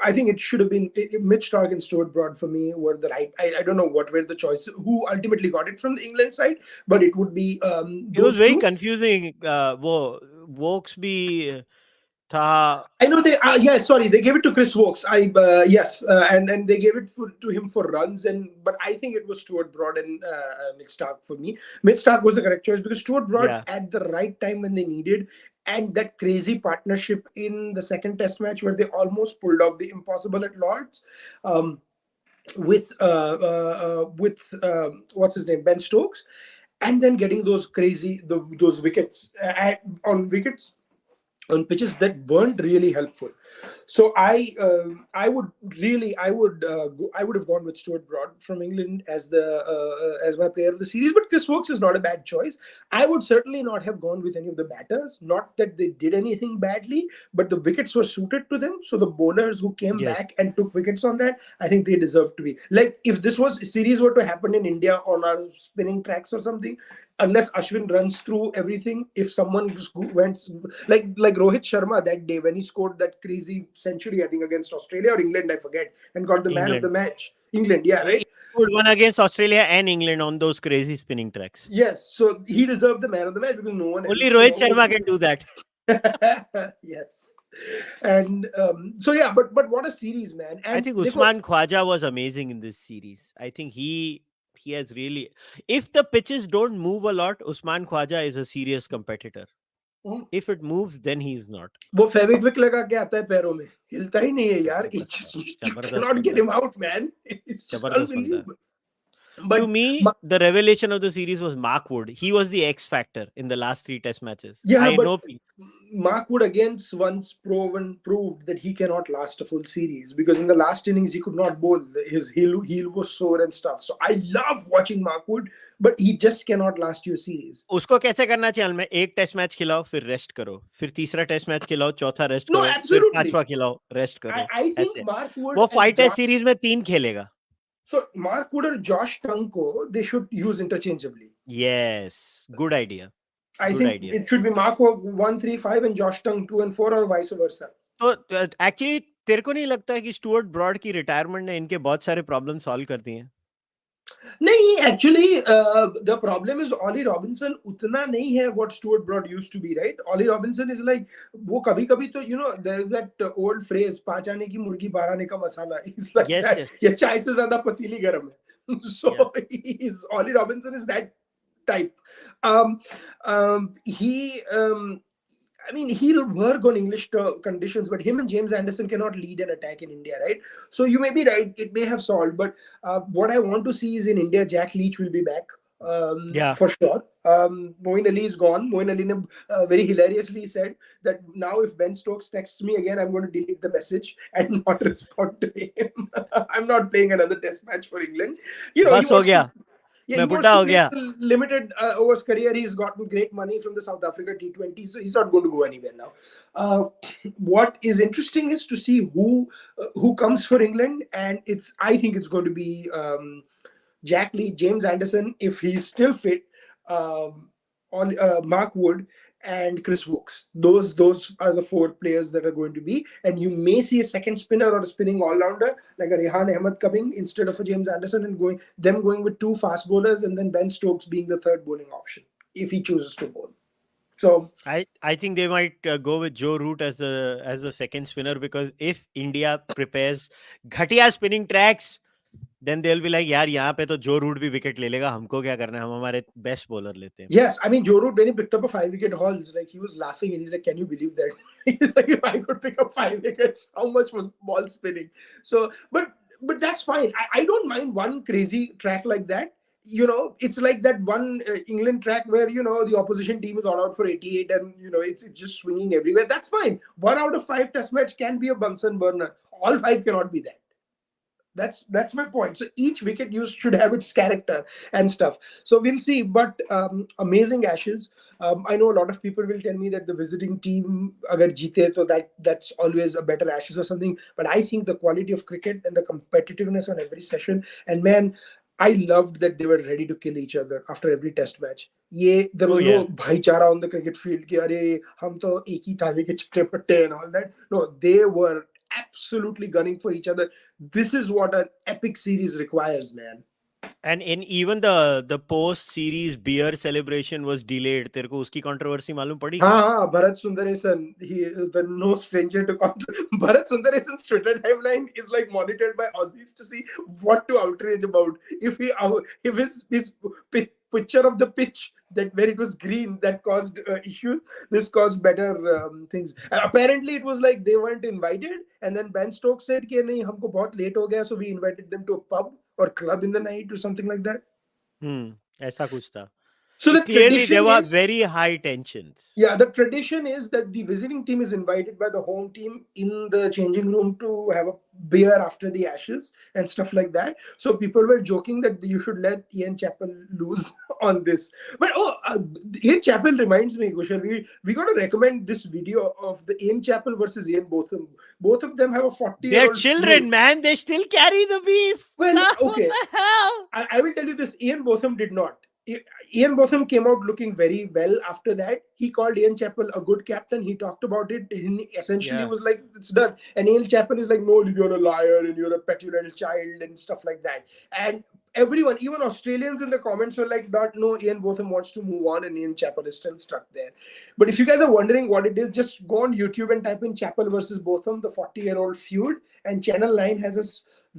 S2: I think it should have been Mitch Starc and Stuart Broad for me were the right. I don't know what were the choices, who ultimately got it from the England side, but it would be
S1: It was
S2: those
S1: very
S2: two.
S1: confusing. Wokes bhi tha.
S2: I know they. Yeah, sorry, they gave it to Chris Wokes. Yes, and they gave it to him for runs, but I think it was Stuart Broad and Mitch Starc for me. Mitch Starc was the correct choice because Stuart Broad
S1: Yeah.
S2: at the right time when they needed, and that crazy partnership in the second Test match where they almost pulled off the impossible at Lords, um, with what's his name, Ben Stokes, and then getting those those wickets on wickets on pitches that weren't really helpful. So I would really I would have gone with Stuart Broad from England as the as my player of the series. But Chris Wokes is not a bad choice. I would certainly not have gone with any of the batters. Not that they did anything badly, but the wickets were suited to them. So the bowlers who came
S1: Yes.
S2: back and took wickets on that, I think they deserve to be. Like if this was series were to happen in India on our spinning tracks or something, unless Ashwin runs through everything, if someone just went like Rohit Sharma that day when he scored that crazy century, I think against Australia or England, I forget, and got the man of the
S1: England.
S2: match. England, yeah,
S1: He
S2: right.
S1: scored one against Australia and England on those crazy spinning tracks.
S2: Yes, so he deserved the man of the match because no one
S1: Only
S2: else,
S1: Rohit Sharma can do that.
S2: yes, and so yeah, but what a series, man!
S1: I
S2: And
S1: think
S2: they got
S1: Usman Khwaja was amazing in this series. I think he has really. If the pitches don't move a lot, Usman Khwaja is a serious competitor. If it moves, then he is not.
S2: वो फेविक्विक लगा के आता है पैरों में, हिलता ही नहीं है यार.
S1: Jabardast बंदा.
S2: You
S1: Jabardast
S2: cannot get
S1: बंदा.
S2: him out, man. It's just
S1: Jabardast बंदा.
S2: unbelievable.
S1: To
S2: But
S1: me, the revelation of the series was Mark Wood. He was the X factor in the last three Test matches.
S2: yeah,
S1: I
S2: but
S1: know.
S2: Mark Wood against once proved that he cannot last a full series because in the last innings he could not bowl. His heel was sore and stuff. So I love watching Mark Wood, but he just cannot last you a series.
S1: उसको कैसे करना चाहिए में एक test match खिलाओ फिर rest करो, फिर तीसरा टेस्ट मैच खिलाओ, चौथा रेस्ट
S2: No,
S1: करो, फिर
S2: absolutely.
S1: पांचवा खिलाओ, रेस्ट
S2: I,
S1: करो.
S2: I think
S1: ऐसे
S2: Mark Wood
S1: वो
S2: and
S1: 5 टेस्ट सीरीज में 3 खेलेगा.
S2: so Mark Wood or Josh Tunko, they should use interchangeably.
S1: Yes, good idea.
S2: I
S1: Good
S2: think
S1: idea.
S2: it should be Mark Wood 1, 3, 5 and Josh Tung 2 and 4 or vice versa.
S1: तो actually तेरे को नहीं लगता है कि Stuart broad की retirement ने इनके बहुत सारे प्रॉब्लम सॉल्व कर दिए हैं?
S2: नहीं, actually, the problem is Ollie Robinson उतना नहीं है what Stuart Broad used to be, right? Ollie Robinson is like वो कभी-कभी तो there's that old phrase 5 आने की मुर्गी 12 आने का मसाला. He's like
S1: Yes,
S2: that.
S1: yes.
S2: ये चाय से ज्यादा पतीली गरम है. So Ollie Robinson is that type. I mean, he'll work on English conditions, but him and James Anderson cannot lead an attack in India, right? So you may be right; it may have solved. But what I want to see is in India, Jack Leach will be back for sure. Moeen Ali is gone. Moeen Ali very hilariously said that now if Ben Stokes texts me again, I'm going to delete the message and not respond to him. I'm not playing another Test match for England.
S1: बस हो गया.
S2: Yeah,
S1: मैं
S2: he wants
S1: बुढ़ा
S2: to
S1: हो
S2: play
S1: गया.
S2: limited overs career. He's gotten great money from the South Africa T20, so he's not going to go anywhere now. What is interesting is to see who comes for England, and I think it's going to be Jack Lee, James Anderson, if he's still fit, Mark Wood, and Chris Wokes. Those are the 4 players that are going to be, and you may see a second spinner or a spinning all-rounder like a Rehan Ahmed coming instead of a James Anderson and going with 2 fast bowlers, and then Ben Stokes being the third bowling option if he chooses to bowl. So
S1: I think they might go with Joe Root as the second spinner, because if India prepares घटिया spinning tracks, then they'll be like, यार यहाँ पे तो जो root भी wicket ले लेगा, हमको क्या करना है, हम हमारे बेस्ट बॉलर लेते हैं.
S2: yes, I mean, Joe Root, when he picked up a 5 wicket haul, it's like he was laughing and he's like, "Can you believe that?" He's like, "If I could pick up 5 wickets, how much was ball spinning?" So, but that's fine. I don't mind one crazy track like that. It's like that one England track where the opposition team is all out for 88 and it's just swinging everywhere. That's fine. 1 out of 5 Test match can be a Bunsen burner. All 5 cannot be that. That's my point. So each wicket use should have its character and stuff. So we'll see. But amazing Ashes. I know a lot of people will tell me that the visiting team agar jeete, so that's always a better Ashes or something. But I think the quality of cricket and the competitiveness on every session, and man, I loved that they were ready to kill each other after every Test match. There
S1: Oh
S2: was
S1: yeah.
S2: no bhaichara on the cricket field. Ki, Are, hum to ek hi thali ke chitte patte and all that. No, they were absolutely gunning for each other. This is what an epic series requires, man.
S1: And in even the post series beer celebration was delayed. तेरे को उसकी controversy मालूम पड़ी क्या?
S2: हाँ, Bharat Sundaresan, the no stranger to Bharat Sundaresan's Twitter timeline is like monitored by Aussies to see what to outrage about. If his picture of the pitch that where it was green that caused issues, this caused better things. And apparently, it was like they weren't invited, and then Ben Stokes said, "कि नहीं हमको बहुत late हो गया, so we invited them to a pub or club in the night or something like that."
S1: ऐसा कुछ था.
S2: So the
S1: Clearly there
S2: tradition
S1: were
S2: is
S1: very high tensions.
S2: Yeah, the tradition is that the visiting team is invited by the home team in the changing room to have a beer after the Ashes and stuff like that. So people were joking that you should let Ian Chappell lose on this. But Ian Chappell reminds me, Kushal, we got to recommend this video of the Ian Chappell versus Ian Botham. Both of them have a 40-year-old
S1: They're
S2: feud.
S1: children, man. They still carry the beef.
S2: Well,
S1: What
S2: okay.
S1: the hell?
S2: I will tell you this: Ian Botham did not. Ian Botham came out looking very well after that. He called Ian Chappell a good captain. He talked about it. He essentially
S1: Yeah.
S2: was like, "It's done." And Ian Chappell is like, "No, you're a liar and you're a petulant child and stuff like that." And everyone, even Australians in the comments were like, "No, Ian Botham wants to move on, and Ian Chappell is still stuck there." But if you guys are wondering what it is, just go on YouTube and type in Chappell versus Botham, the 40-year-old feud, and Channel 9 has a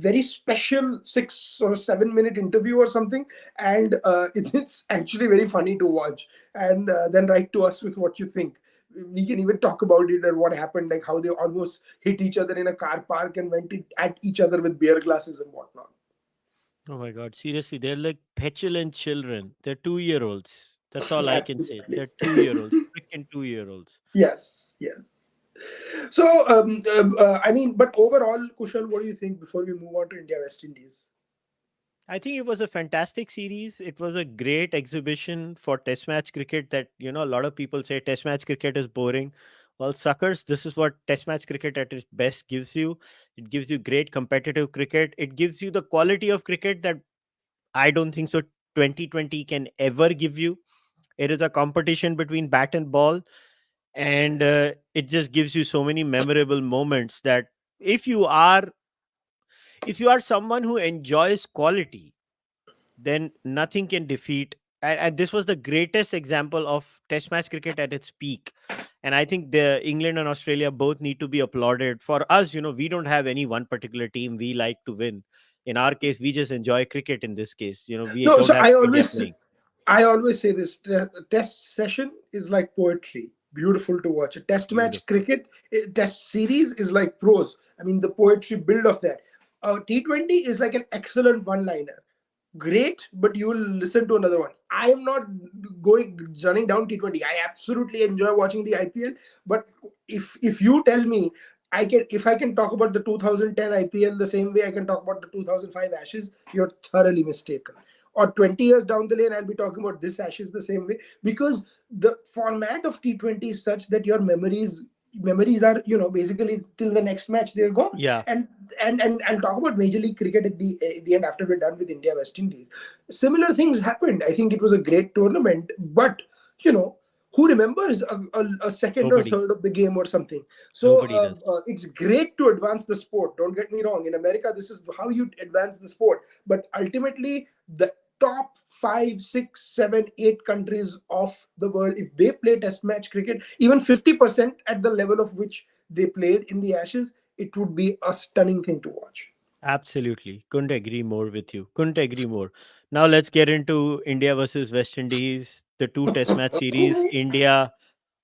S2: very special 6 or 7 minute interview or something, and it's actually very funny to watch. And then write to us with what you think. We can even talk about it and what happened, like how they almost hit each other in a car park and went at each other with beer glasses and whatnot.
S1: Oh my God. Seriously, they're like petulant children. They're 2 year olds. That's all I can say.
S2: Absolutely.
S1: They're 2 year olds. Freaking 2 year olds.
S2: Yes. So, I mean, but overall, Kushal, what do you think before we move on to India West Indies?
S1: I think it was a fantastic series. It was a great exhibition for test match cricket that, a lot of people say test match cricket is boring. Well, suckers, this is what test match cricket at its best gives you. It gives you great competitive cricket. It gives you the quality of cricket that I don't think so 2020 can ever give you. It is a competition between bat and ball, and it just gives you so many memorable moments that if you are if you are someone who enjoys quality, then nothing can defeat. And this was the greatest example of test match cricket at its peak. And I think the England and Australia both need to be applauded. For us, we don't have any one particular team we like to win. In our case, we just enjoy cricket. In this case, we
S2: No,
S1: don't
S2: so
S1: have India playing.
S2: I always say this: test session is like poetry, beautiful to watch. A test match
S1: Beautiful.
S2: cricket, test series is like prose. I mean, the poetry build of that. T20 is like an excellent one-liner. Great, but you will listen to another one. I am not running down T20. I absolutely enjoy watching the IPL, but if you tell me if I can talk about the 2010 IPL the same way I can talk about the 2005 Ashes, you're thoroughly mistaken. Or 20 years down the lane, I'll be talking about this Ashes the same way, because the format of T20 is such that your memories are basically till the next match they're gone.
S1: Yeah.
S2: And I'll talk about Major League Cricket at the end after we're done with India West Indies. Similar things happened. I think it was a great tournament, but who remembers a second or
S1: Nobody.
S2: third of the game or something? So
S1: Nobody does.
S2: it's great to advance the sport. Don't get me wrong. In America, this is how you advance the sport. But ultimately, the top 5, 6, 7, 8 countries of the world, if they play test match cricket, even 50% at the level of which they played in the Ashes, it would be a stunning thing to watch.
S1: Absolutely. Couldn't agree more with you. Couldn't agree more. Now let's get into India versus West Indies, the two test match series.
S2: And
S1: India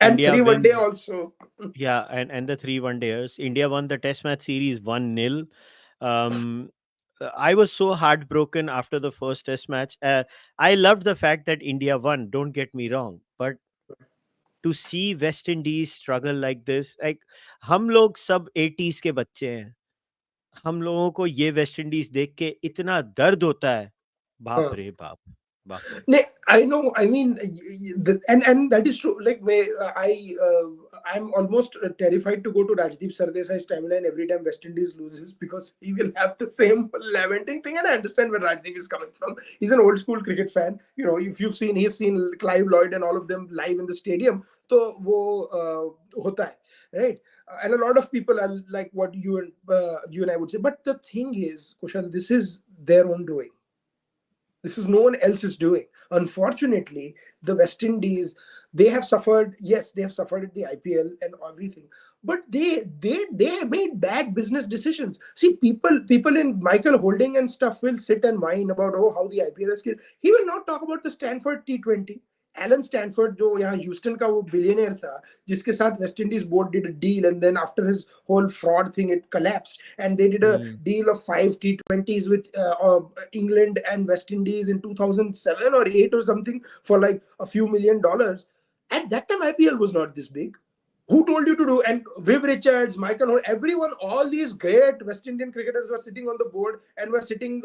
S2: 3 1 day
S1: wins.
S2: also.
S1: Yeah, and the three one dayers. India won the test match series 1-0. Um I was so heartbroken after the first test match. I loved the fact that India won, don't get me wrong, but to see West Indies struggle like this, like हम लोग सब 80s के बच्चे हैं, हम लोगों को ये वेस्ट इंडीज देख के इतना दर्द होता है, बाप रे बाप, बाप रे।
S2: I know. I mean, and that is true. Like, I'm almost terrified to go to Rajdeep Sardesai's timeline every time West Indies loses, because he will have the same lamenting thing. And I understand where Rajdeep is coming from. He's an old school cricket fan. You know, if he's seen Clive Lloyd and all of them live in the stadium. So wo hota hai, right? And a lot of people are like what you and I would say. But the thing is, Kushal, this is their own doing. This is no one else's doing. Unfortunately, the West Indies, they have suffered. Yes, they have suffered at the IPL and everything, but they made bad business decisions. See, people in Michael Holding and stuff will sit and whine about, oh, how the IPL is killed. He will not talk about the Stanford T20. Allen Stanford जो यहाँ Houston का वो billionaire था, जिसके साथ West Indies board did a deal, and then after his whole fraud thing it collapsed, and they did a
S1: hmm,
S2: deal of 5 T20s with England and West Indies in 2007 or 8 or something for like a few $1 million. At that time IPL was not this big. Who told you to do? And Viv Richards, Michael Hall, everyone, all these great West Indian cricketers were sitting on the board and were sitting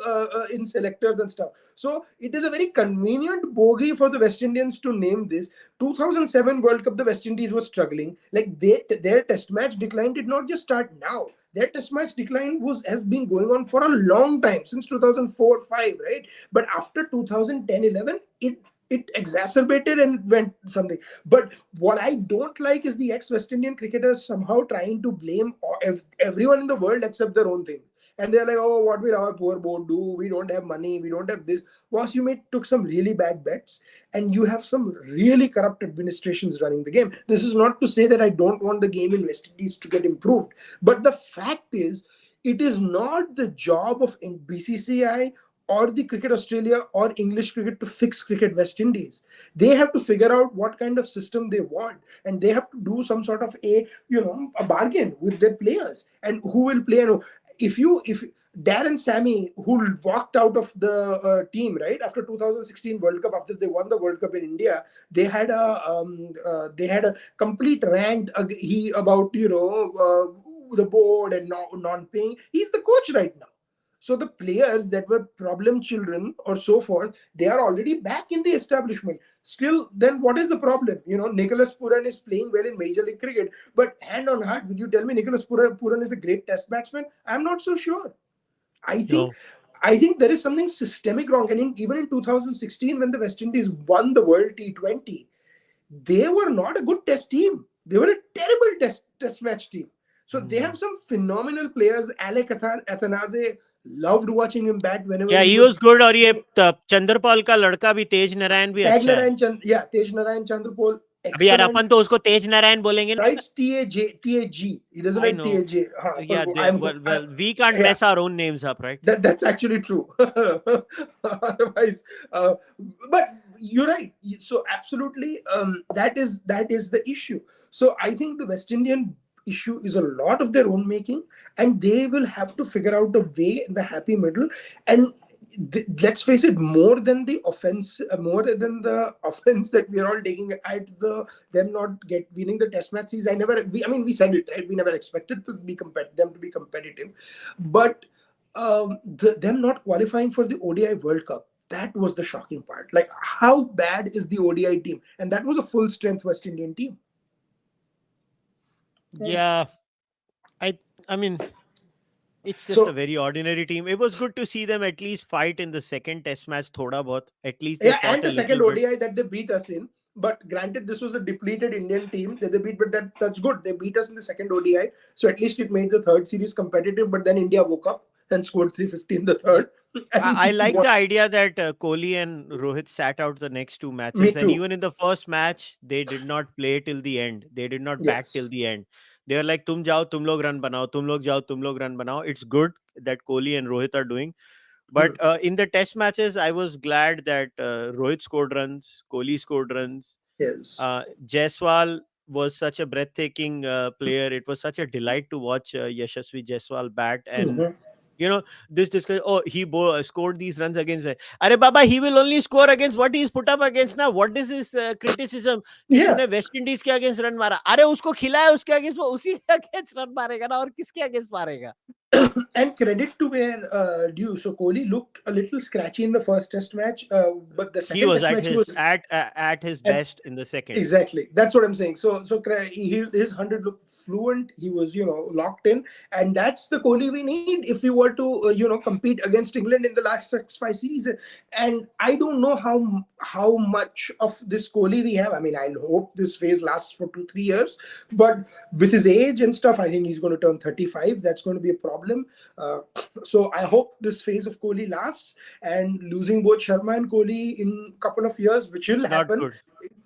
S2: in selectors and stuff. So it is a very convenient bogey for the West Indians to name this. 2007 World Cup, the West Indies was struggling. Like their test match decline did not just start now. Their test match decline has been going on for a long time, since 2004-5, right? But after 2010-11, it exacerbated and went something. But what I don't like is the ex-West Indian cricketers somehow trying to blame everyone in the world except their own thing. And they're like, oh, what will our poor board do? We don't have money. We don't have this. Boss, took some really bad bets, and you have some really corrupt administrations running the game. This is not to say that I don't want the game in West Indies to get improved. But the fact is, it is not the job of BCCI or the Cricket Australia or English cricket to fix Cricket West Indies. They have to figure out what kind of system they want, and they have to do some sort of a bargain with their players and who will play. And if Darren Sammy, who walked out of the team right after 2016 World Cup, after they won the World Cup in India, they had a complete rant about the board and non-paying. He's the coach right now. So the players that were problem children or so forth, they are already back in the establishment. Still, then what is the problem? Nicholas Puran is playing well in Major League Cricket, but hand on heart, would you tell me Nicholas Puran is a great test batsman? I'm not so sure. I think
S1: no.
S2: I think there is something systemic wrong. And even in 2016, when the West Indies won the World T20, they were not a good test team. They were a terrible test match team. So they
S1: hmm,
S2: have some phenomenal players. Alec Athanaze, loved watching him bat whenever
S1: या
S2: he
S1: he
S2: was
S1: was good, और ये चंद्रपाल का लड़का भी, तेज नारायण भी
S2: Tag
S1: अच्छा है।
S2: Narayan Chand, yeah, Tej Narayan Chandrapol,
S1: अभी यार
S2: excellent.
S1: अपन तो उसको तेज नारायण बोलेंगे ना।
S2: Writes TAG. He doesn't
S1: I
S2: write
S1: no,
S2: TAJ. Huh,
S1: या well, we can't
S2: yeah,
S1: mess our own names up, right?
S2: that's actually true. Otherwise, but you're right. So absolutely, that is the issue. So I think the West Indian issue is a lot of their own making, and they will have to figure out a way in the happy middle. And let's face it, more than the offense that we're all taking at them not get winning the test match series. We said it, right? We never expected them to be competitive, but them not qualifying for the ODI World Cup, that was the shocking part. Like, how bad is the ODI team? And that was a full strength West Indian team.
S1: Yeah, I I mean, it's just a
S2: So
S1: very ordinary team. It was good to see them at least fight in the second test match, thoda bahut. At least they
S2: yeah,
S1: fought
S2: and
S1: a
S2: the second
S1: little bit.
S2: ODI that they beat us in. But granted, this was a depleted Indian team that they beat, but that's good. They beat us in the second ODI, so at least it made the third series competitive. But then India woke up and scored 350 in the third.
S1: I
S2: And
S1: like the idea that Kohli and Rohit sat out the next two
S2: me
S1: matches, and
S2: too.
S1: even in the first match, they did not play till the end. They did not bat till
S2: Yes.
S1: the end. They were like, "Tum jao, tum log run banao. Tum log jao, tum log run banao." It's good that Kohli and Rohit are doing. But
S2: Hmm.
S1: in the test matches, I was glad that Rohit scored runs, Kohli scored runs.
S2: Yes.
S1: Jaiswal was such a breathtaking player. It was such a delight to watch Yashasvi Jaiswal bat. And
S2: Hmm.
S1: this discussion, oh, he scored these runs against Are Baba, he will only score against what he's put up against now. What is his criticism कि
S2: Yeah.
S1: तूने West Indies के against run मारा? अरे उसको खिलाया, उसके against, वो उसी के अगेंस्ट रन मारेगा ना, और किसके अगेंस्ट मारेगा?
S2: And credit to where due. So Kohli looked a little scratchy in the first test match, but the
S1: He
S2: second
S1: was
S2: test match he was
S1: at his
S2: at.
S1: best in the second.
S2: Exactly. That's what I'm saying. His 100 looked fluent. He was, locked in. And that's the Kohli we need if we were to, compete against England in the last 6-5 series. And I don't know how much of this Kohli we have. I mean, I hope this phase lasts for 2-3 years. But with his age and stuff, I think he's going to turn 35. That's going to be a problem. Uh, so I hope this phase of Kohli lasts. And losing both Sharma and Kohli in a couple of years, which will
S1: It's not
S2: happen,
S1: good.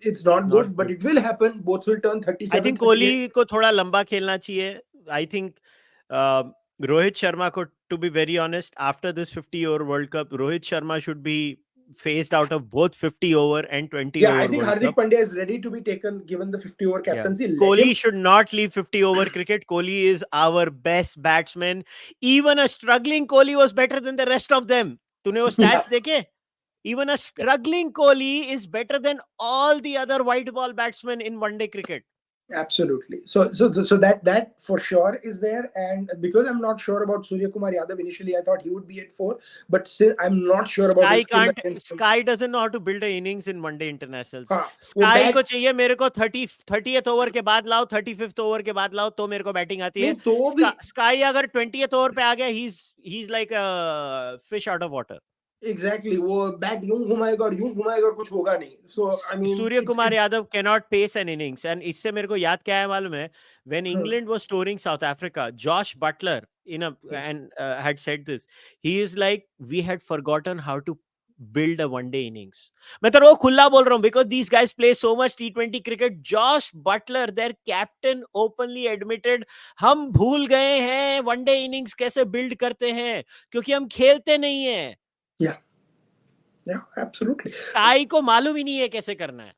S2: it's
S1: It's
S2: not
S1: not
S2: good, but
S1: good.
S2: it will happen. Both will turn
S1: I
S2: 37,
S1: think
S2: 38.
S1: Kohli को थोड़ा लंबा खेलना चाहिए. I think Rohit Sharma को, to be very honest, after this 50 over World Cup, Rohit Sharma should be phased out of both 50 over and 20
S2: Yeah, I
S1: over
S2: think
S1: World
S2: Hardik
S1: Cup.
S2: Pandya is ready to be taken given the 50 over
S1: Yeah.
S2: captaincy. Let
S1: Kohli
S2: him.
S1: should not leave 50 over cricket. Kohli is our best batsman. Even a struggling Kohli was better than the rest of them. तूने वो
S2: Yeah,
S1: stats देखे? Even a
S2: yeah,
S1: struggling Kohli is better than all the other white ball batsmen in one day cricket.
S2: absolutely. So that for sure is there. And because I'm not sure about Surya Kumar Yadav initially, I thought he would be at 4, but still I'm not sure about his skill against him.
S1: Sky doesn't know how to build a innings in one day internationals.
S2: हाँ, वो
S1: Sky को
S2: bat.
S1: चाहिए मेरे को 30th over के बाद लाओ, 35th over के बाद लाओ, तो मेरे को बैटिंग आती
S2: नहीं
S1: है.
S2: तो भी.
S1: Sky अगर 20th ओवर पे आ गया, he's like a fish out of water.
S2: Exactly, वो बैट यूं घुमाएगा और कुछ होगा नहीं. सो आई मीन
S1: Surya
S2: इट
S1: Kumar
S2: इट
S1: Yadav cannot pace an innings. And इससे मेरे को याद क्या है मालूम है? When England was touring South Africa, Josh Butler had said this. He is like, we had forgotten how to build a one day innings. मैं तो वो खुला बोल रहा हूँ, because these guys play so much T20 cricket. Josh Butler, their captain, openly admitted, हम भूल गए हैं one day innings कैसे build करते हैं, क्योंकि हम खेलते नहीं हैं.
S2: या एब्सोल्युटली.
S1: Sky को मालूम ही नहीं है कैसे करना है.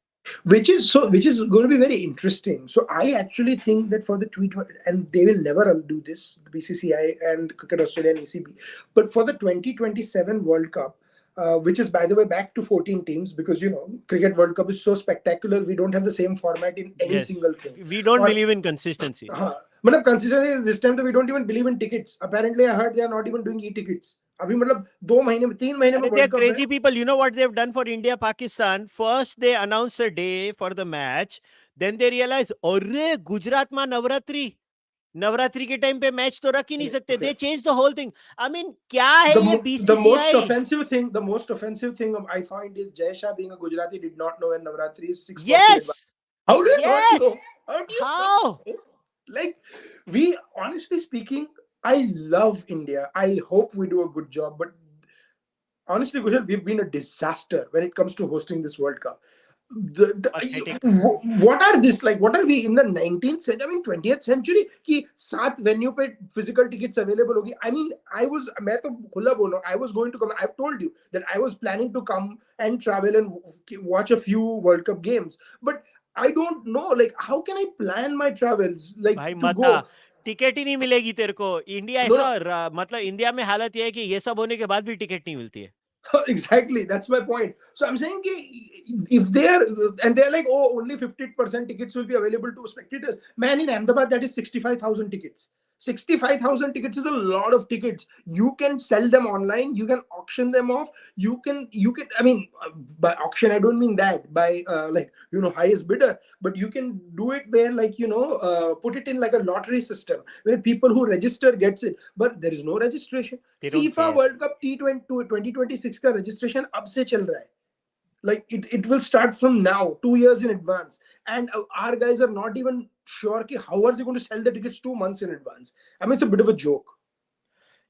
S2: Which is going to be very interesting. So I actually think that for the T20, and they will never undo this, the BCCI and Cricket Australia and ECB, but for the 2027 World Cup, which is by the way back to 14 teams, because Cricket World Cup is so spectacular, we don't have the same format in any
S1: Yes.
S2: single thing.
S1: We don't
S2: Or
S1: believe in consistency.
S2: मतलब consistency this time that we don't even believe in tickets. Apparently, I heard they are not even doing e-tickets. अभी मतलब 2 महीने में 3 महीने में
S1: They're
S2: world cup है.
S1: crazy people. You know what they've done for India, Pakistan? First, they announce a day for the match. Then they realize, अरे गुजरात में नवरात्रि के टाइम पे मैच तो रख ही नहीं सकते. They changed the whole thing. I mean, क्या है ये
S2: The most
S1: BCCI?
S2: offensive thing I find is Jay Shah being a Gujarati did not know when Navratri is 6 months in advance.
S1: Yes.
S2: How do you not
S1: Yes.
S2: know? How do you
S1: How?
S2: not know? Like, we honestly speaking, I love India. I hope we do a good job, but honestly, Kushal, we've been a disaster when it comes to hosting this World Cup.
S1: Pathetic.
S2: What are this like? What are we in the 19th century? I mean, 20th century? कि 7 venue पे physical tickets available होगी. I mean, मैं तो खुला बोल रहा हूँ. I was going to come. I've told you that I was planning to come and travel and watch a few World Cup games. But I don't know, like, how can I plan my travels, like,
S1: भाई
S2: to
S1: मत
S2: go?
S1: आ. Ticket ही नहीं मिलेगी तेरे को. India
S2: No,
S1: ऐसा मतलब India में हालत ये है कि ये सब होने के बाद भी टिकट नहीं मिलती है.
S2: exactly, that's my point. So I'm saying if they're like, oh, only 50% tickets will be available to spectators. Man, in Ahmedabad, that is 65,000 tickets. 65,000 tickets is a lot of tickets. You can sell them online, you can auction them off, you can I mean, by auction I don't mean that by like highest bidder, but you can do it where, like, put it in like a lottery system where people who register gets it, but there is no registration.
S1: They don't
S2: FIFA
S1: care.
S2: World Cup T20 2026 का registration अब से चल रहा है. Like, it will start from now, 2 years in advance, and our guys are not even sure how are they going to sell the tickets 2 months in advance. I mean, it's a bit of a joke.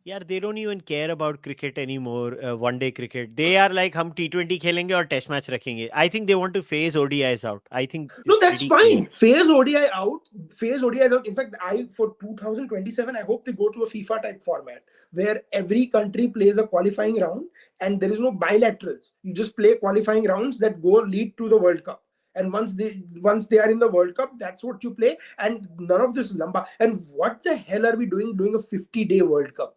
S1: यार they don't even care about cricket anymore, one day cricket. They are like हम T20 खेलेंगे और test match रखेंगे. I think they want to phase ODIs out. I think
S2: No,
S1: it's
S2: that's
S1: pretty clear.
S2: fine. Phase ODI out. Phase ODIs out. In fact, I for 2027, I hope they go to a FIFA type format where every country plays a qualifying round and there is no bilaterals. You just play qualifying rounds that go lead to the World Cup. And once they are in the World Cup, that's what you play. And none of this lamba. And what the hell are we doing a 50-day World Cup?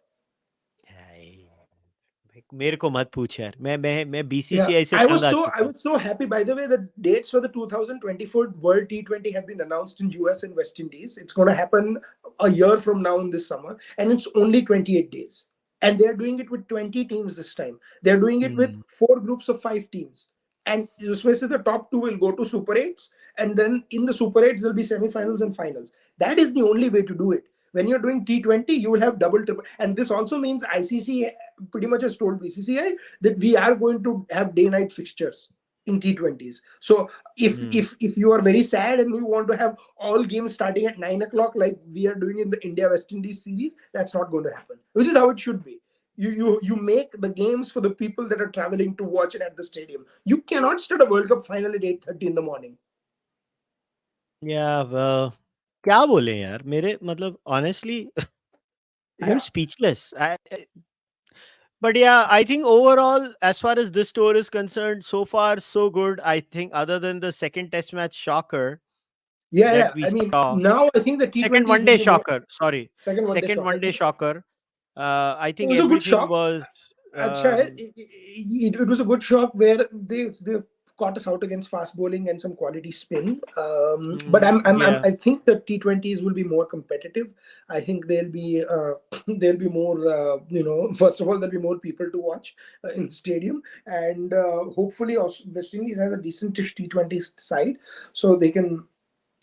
S1: हाय, मेरे को मत पूछ यार, मैं
S2: Yeah,
S1: BCCI से
S2: I
S1: तंग
S2: was
S1: uh
S2: so I
S1: चुका हूँ.
S2: was so happy. By the way, the dates for the 2024 World T20 have been announced in US and West Indies. It's going to happen a year from now in this summer, and it's only 28 days. And they're doing it with 20 teams this time. They're doing it with
S1: Hmm.
S2: four groups of five teams. And especially the top two will go to Super 8s, and then in the Super 8s, there'll be semifinals and finals. That is the only way to do it. When you're doing T20, you will have double, triple. And this also means ICC pretty much has told BCCI that we are going to have day night fixtures in T20s. So if
S1: Hmm.
S2: if if you are very sad and you want to have all games starting at 9 o'clock like we are doing in the India West Indies series, that's not going to happen. Which is how it should be. You make the games for the people that are traveling to watch it at the stadium. You cannot start a World Cup final at 8:30 in the morning.
S1: Yeah, well, क्या बोले यार, मेरे मतलब honestly I'm
S2: Yeah,
S1: speechless. But yeah, I think overall, as far as this tour is concerned, so far so good. I think other than the second test match shocker
S2: yeah,
S1: that
S2: yeah.
S1: we
S2: I mean,
S1: saw,
S2: now I think the
S1: second
S2: T20s
S1: one
S2: will
S1: day
S2: be more
S1: shocker. Sorry,
S2: second one day
S1: second
S2: shock. I
S1: one day
S2: think
S1: shocker. I
S2: it
S1: think
S2: was a good
S1: everything
S2: shock.
S1: was.
S2: Acha,
S1: Um,
S2: it was a good shock where they caught us out against fast bowling and some quality spin. But
S1: yeah,
S2: I think the T20s will be more competitive. I think there'll be there'll be more first of all there'll be more people to watch in the stadium, and hopefully also West Indies has a decentish T20 side, so they can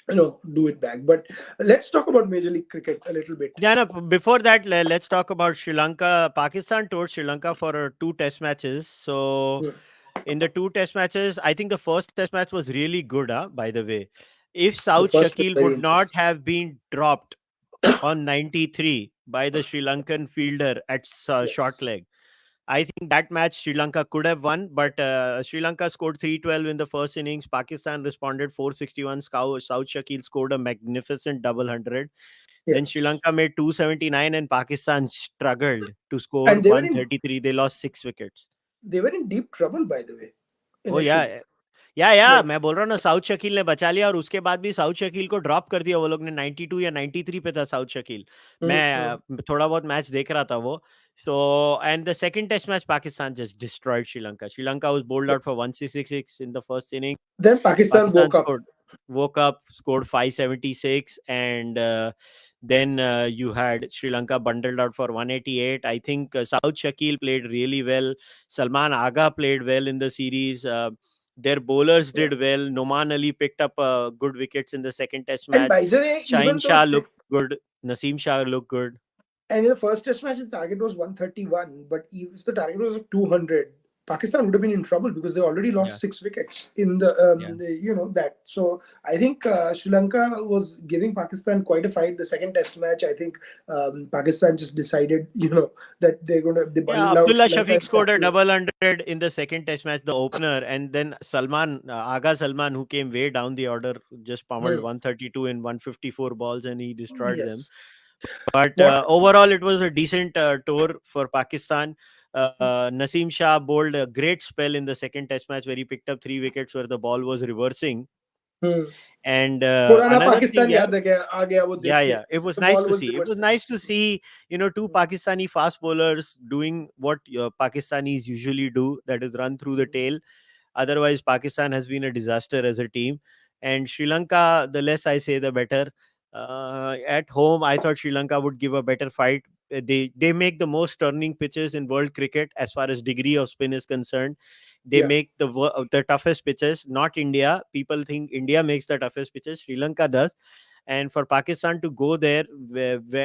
S2: do it back. But let's talk about Major League Cricket a little bit.
S1: yeah. No, before that, let's talk about Sri Lanka. Pakistan toured Sri Lanka for two test matches. So
S2: Hmm.
S1: in the two test matches, I think the first test match was really good. By the way, if
S2: The
S1: South
S2: first was
S1: Shakil
S2: very
S1: would not
S2: interesting.
S1: have been dropped on 93 by the Sri Lankan fielder at short
S2: Yes.
S1: leg, I think that match Sri Lanka could have won, but Sri Lanka scored 312 in the first innings. Pakistan responded 461. South Shakil scored a magnificent double hundred.
S2: Yeah.
S1: Then Sri Lanka made 279 and Pakistan struggled to score
S2: And they were in
S1: 133. They lost 6 wickets.
S2: they were in deep trouble, by the way,
S1: Oh yeah,
S2: initially.
S1: या
S2: Like,
S1: मैं बोल रहा हूँ ना, south Shakeel ने बचा लिया और उसके बाद भी साउथ शकील को ड्रॉप कर दिया वो लोग ने. 92 या 93 पे था साउथ शकील. मैं
S2: mm-hmm.
S1: थोड़ा बहुत मैच देख रहा था वो. So and the second test match, Pakistan just destroyed Sri Lanka. Sri Lanka was bowled
S2: Yeah.
S1: out for 166 in the first inning.
S2: Then Pakistan
S1: Pakistan
S2: woke up.
S1: scored, woke up, scored 576, and then you had Sri Lanka bundled out for 188. I think South Shakil played really well. Salman Agha played well in the series. Their bowlers
S2: Yeah.
S1: did well. Noman Ali picked up good wickets in the second test
S2: And
S1: match.
S2: by the way,
S1: Shaheen Shah looked good. Naseem Shah looked good.
S2: in the first test match, the target was 131. But if the target was 200, Pakistan would have been in trouble because they already
S1: Yeah,
S2: lost 6 wickets in the,
S1: yeah.
S2: that. So I think Sri Lanka was giving Pakistan quite a fight. The second test match, I think Pakistan just decided, that they
S1: Yeah,
S2: bundled out
S1: Abdullah
S2: Sri Lanka
S1: Shafiq
S2: and
S1: scored a
S2: captured it.
S1: double hundred in the second test match, the opener, and then Salman Aga Salman, who came way down the order, just pummeled
S2: Hmm.
S1: 132 in 154 balls, and he destroyed them.
S2: Yes.
S1: But
S2: What
S1: overall, it was a decent tour for Pakistan. Naseem Shah bowled a great spell in the second test match where he picked up 3 wickets where the ball was reversing.
S2: hmm.
S1: And
S2: पुराना
S1: another thing,
S2: Pakistan
S1: yeah,
S2: याद आ गया वो देख
S1: yeah,
S2: के.
S1: yeah. It was
S2: The
S1: nice
S2: ball
S1: to
S2: was
S1: see. It was
S2: reversing.
S1: nice to see, two Pakistani fast bowlers doing what Pakistanis usually do, that is run through the tail. Otherwise, Pakistan has been a disaster as a team. And Sri Lanka, the less I say, the better. At home, I thought Sri Lanka would give a better fight. They make the most turning pitches in world cricket as far as degree of spin is concerned. They
S2: Yeah.
S1: make the toughest pitches. Not India. People think India makes the toughest pitches. Sri Lanka does. And for Pakistan to go there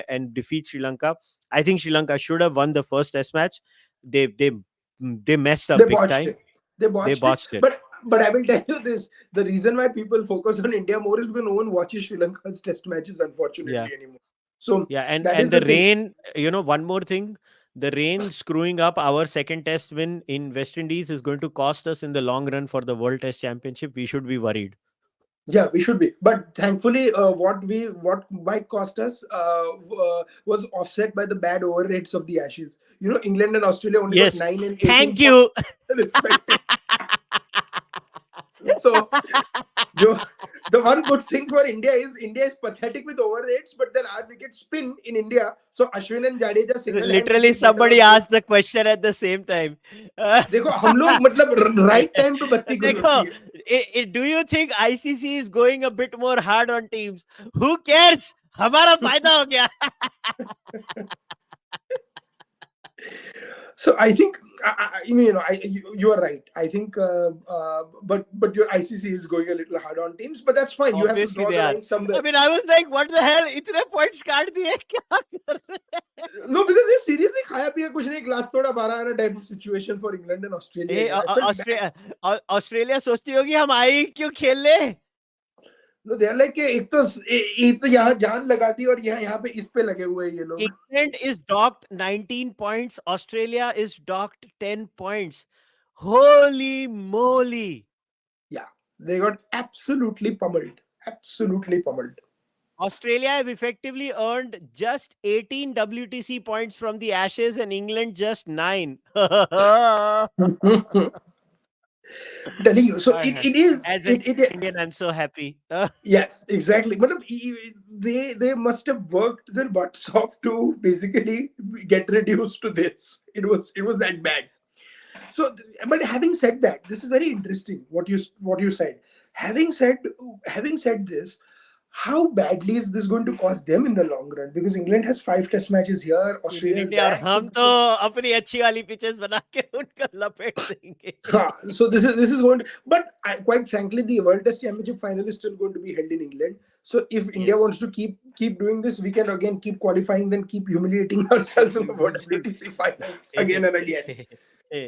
S1: and defeat Sri Lanka, I think Sri Lanka should have won the first Test match. They messed
S2: They
S1: up big
S2: botched
S1: time.
S2: it. They
S1: They
S2: botched it.
S1: botched it.
S2: But I will tell you this: the reason why people focus on India more is because no one watches Sri Lanka's test matches,
S1: Yeah.
S2: unfortunately, anymore. So
S1: Yeah,
S2: that
S1: and
S2: is the
S1: the
S2: thing.
S1: rain, one more thing, the rain screwing up our second test win in West Indies is going to cost us in the long run for the World Test Championship. We should be worried.
S2: Yeah, we should be, but thankfully, what might cost us was offset by the bad over rates of the Ashes. England and Australia only got
S1: Yes,
S2: 9 and 18
S1: thank
S2: points
S1: you.
S2: respective. So, Jo, the one good thing for India is pathetic with over rates, but then our wickets spin in India. So Ashwin and Jadeja single handedly
S1: Literally,
S2: did better
S1: somebody
S2: on pace.
S1: asked the question at the same time. Uh,
S2: देखो हम लोग मतलब right time पे बत्ती गुल
S1: देखो,
S2: होती है.
S1: do you think ICC is going a bit more hard on teams? Who cares? हमारा फायदा हो गया.
S2: So I think you are right. I think, but your ICC is going a little hard on teams, but that's fine. You have to
S1: Obviously
S2: draw
S1: they
S2: the
S1: are.
S2: line somewhere.
S1: I mean, I was like, what the hell? इतने points काट दिए क्या कर रहे हैं?
S2: No, because they seriously खाया पिया कुछ नहीं, glass थोड़ा बारह आना type of situation for England and Australia
S1: A,
S2: here. I felt bad.
S1: Australia सोचती होगी हम आई क्यों खेल ले.
S2: No, they are like कि एक तो यहाँ जान लगा दी और यहाँ यहाँ पे इस पे लगे हुए हैं ये लोग.
S1: England is docked 19 points. Australia is docked 10 points. Holy moly.
S2: Yeah, they got absolutely pummeled. Absolutely pummeled.
S1: Australia have effectively earned just 18 WTC points from the Ashes and England just 9.
S2: Telling you, so it is
S1: As an
S2: it
S1: Indian, I'm so happy.
S2: yes, exactly. But they must have worked their butts off to basically get reduced to this. It was that bad. So, but having said that, this is very interesting. What you said. Having said having said this, how badly is this going to cost them in the long run? Because England has 5 test matches here,
S1: in
S2: Australia has
S1: India, और
S2: that.
S1: हम तो अपनी अच्छी वाली pitches बना के उनका लपेट देंगे.
S2: So this is going to, but quite frankly, the World Test Championship final is still going to be held in England. So if India
S1: Yes.
S2: wants to keep doing this, we can again keep qualifying, then keep humiliating ourselves in the WTC finals again and again.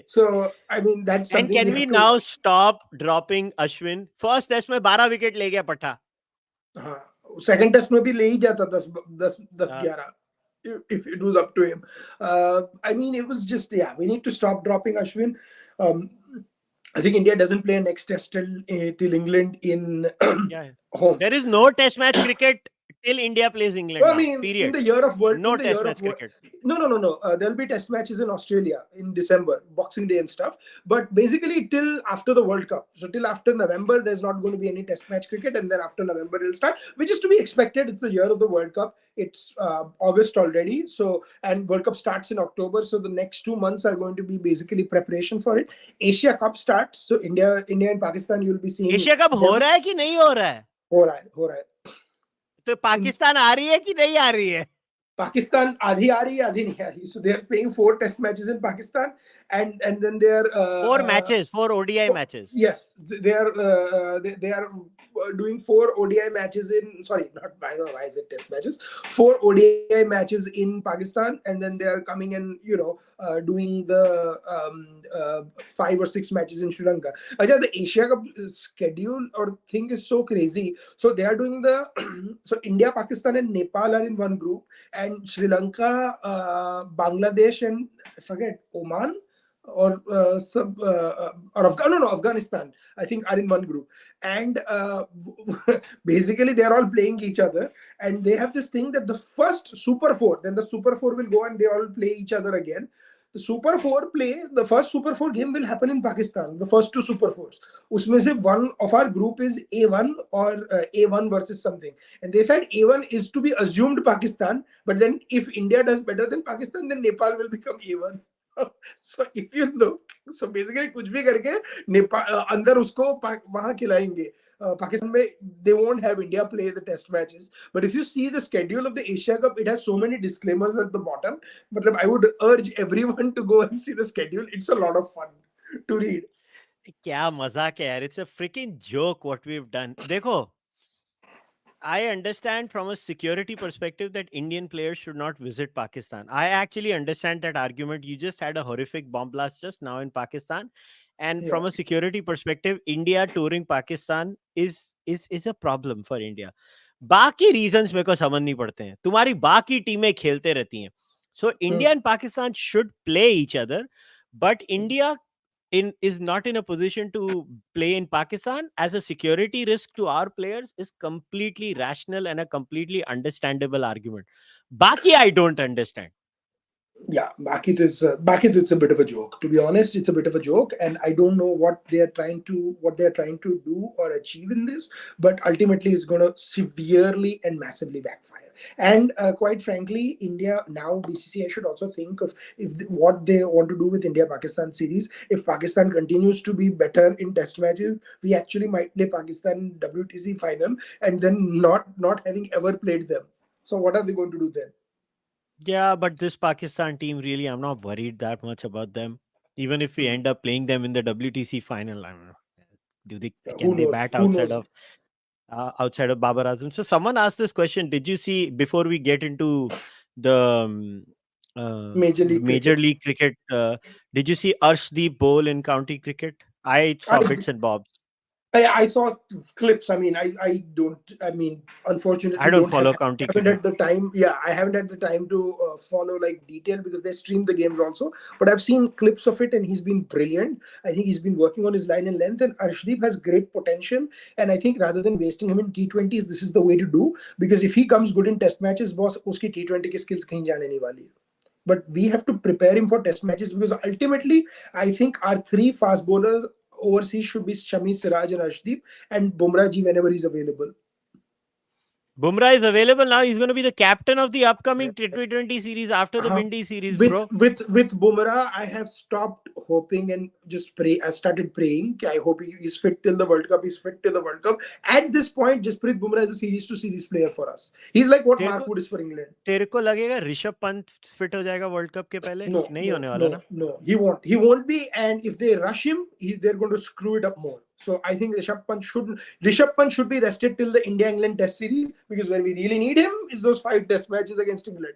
S2: So I mean that's
S1: And
S2: something we
S1: can we
S2: have to.
S1: now stop dropping Ashwin? First test में 12 wicket ले गया पट्टा.
S2: Second test में भी ले ही जाता 10
S1: हाँ.
S2: 11 if it was up to him. I mean, it was just, yeah, we need to stop dropping Ashwin. I think India doesn't play next test till England in
S1: Yeah.
S2: home.
S1: There is no test match cricket till India plays England
S2: I
S1: now.
S2: mean,
S1: Period.
S2: in the year of World,
S1: No
S2: in the
S1: test
S2: year
S1: match
S2: of World,
S1: cricket.
S2: no. There'll be test matches in Australia in December, Boxing Day and stuff. But basically, till after the World Cup. So till after November, there's not going to be any test match cricket, and then after November it'll start, which is to be expected. It's the year of the World Cup. It's August already. So and World Cup starts in October. So the next 2 months are going to be basically preparation for it. Asia Cup starts. So India and Pakistan, you'll be seeing.
S1: Asia cup हो रहा है कि नहीं हो रहा है?
S2: हो रहा है.
S1: तो पाकिस्तान आ रही है कि नहीं आ रही है?
S2: Pakistan आधी आ रही है आधी नहीं आ रही. So they are playing 4 test matches in Pakistan, and then they are
S1: 4 matches, 4 ODI matches.
S2: Yes, they are doing 4 ODI matches in, sorry, not, I don't know why is it test matches, 4 ODI matches in Pakistan, and then they are coming and doing the 5 or 6 matches in Sri Lanka. Ajay, the Asia Cup schedule or thing is so crazy. So they are doing the so India, Pakistan, and Nepal are in one group, and Sri Lanka, Bangladesh, and I forget, Oman or Afghanistan, I think, are in one group, and basically they are all playing each other, and they have this thing that the first Super Four, then the Super Four will go and they all play each other again. The first Super Four game will happen in Pakistan. The first 2 Super Fours. Usme se one of our group is A1 or A1 versus something. And they said A1 is to be assumed Pakistan, but then if India does better than Pakistan, then Nepal will become A1. So if you look, so basically कुछ भी करके नेपाल अंदर उसको वहां खिलाएंगे. Pakistan में they won't have India play the test matches, but if you see the schedule of the Asia Cup, it has so many disclaimers at the bottom. But I would urge everyone to go and see the schedule. It's a lot of fun to read.
S1: क्या मजाक है यार. It's a freaking joke what we've done. देखो, I understand from a security perspective that Indian players should not visit Pakistan. I actually understand that argument. You just had a horrific bomb blast just now in Pakistan. And from
S2: Yeah.
S1: a security perspective, India touring Pakistan is a problem for India. बाकी reasons मेरे को समझ नहीं पड़ते हैं, तुम्हारी बाकी टीमें खेलते रहती हैं. So India and Pakistan should play each other, but India is not in a position to play in Pakistan as a security risk to our players is completely rational and a completely understandable argument. Baki I don't understand.
S2: Yeah, Bakit it's a bit of a joke. To be honest, it's a bit of a joke, and I don't know what they're trying to do or achieve in this. But ultimately, it's going to severely and massively backfire. And quite frankly, India now BCCI should also think of what they want to do with India Pakistan series. If Pakistan continues to be better in Test matches, we actually might play Pakistan WTC final, and then not having ever played them. So what are they going to do then?
S1: Yeah, but this Pakistan team really, I'm not worried that much about them. Even if we
S2: Hmm.
S1: end up playing them in the WTC final, I don't know. Do they
S2: Yeah,
S1: can
S2: who
S1: they
S2: knows?
S1: bat
S2: Who knows?
S1: outside of Babar Azam? So someone asked this question. Did you see before we get into the
S2: Major League
S1: Major
S2: Cricket.
S1: League Cricket? Did you see Arshdeep bowl in county cricket? I
S2: I,
S1: saw bits and bobs.
S2: I saw clips. I mean, I don't. I mean,
S1: I
S2: unfortunately,
S1: don't
S2: don't have
S1: follow county
S2: haven't
S1: cricket.
S2: had the time. Yeah, I haven't had the time to follow like detail because they stream the games also. But I've seen clips of it, and he's been brilliant. I think he's been working on his line and length, and Arshdeep has great potential. And I think rather than wasting him in T20s, this is the way to do, because if he comes good in Test matches, boss, uski T20 की skills कहीं जाने नहीं वाली है. But we have to prepare him for Test matches, because ultimately, I think our three fast bowlers overseas should be Shami, Siraj, and Arshdeep, and Bumrah ji whenever he's available.
S1: Bumrah is available now. He's going to be the captain of the upcoming T20 series after the
S2: Uh,
S1: Windy series,
S2: with
S1: bro.
S2: with Bumrah, I have stopped hoping and just pray. I started praying. I hope he is fit till the World Cup. He's fit till the World Cup. At this point, Jasprit Bumrah is a series to series player for us. He's like what
S1: तेरे
S2: Mark
S1: को
S2: Wood is for England.
S1: तेरे को लगेगा Rishabh Pant fit हो जाएगा world cup के पहले?
S2: No,
S1: नहीं
S2: no,
S1: होने वाला
S2: no,
S1: ना.
S2: no. He won't. He won't be. And if they rush him, they're going to screw it up more. So I think Rishabh Pant should be rested till the India England Test series, because where we really need him is those 5 Test matches against England.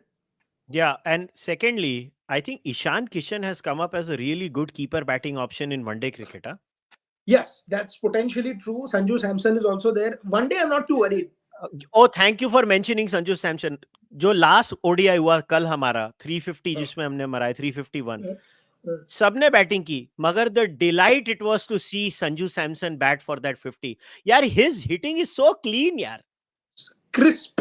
S1: Yeah, and secondly, I think Ishan Kishan has come up as a really good keeper batting option in one day cricket. Huh?
S2: Yes, that's potentially true. Sanju Samson is also there. One day, I'm not too worried.
S1: Oh, thank you for mentioning Sanju Samson. जो last ODI हुआ कल हमारा 350
S2: Uh,
S1: जिसमें हमने मराए 351,
S2: uh, uh,
S1: सबने batting की, मगर the delight it was to see Sanju Samson bat for that 50. यार his hitting is so clean यार.
S2: crisp,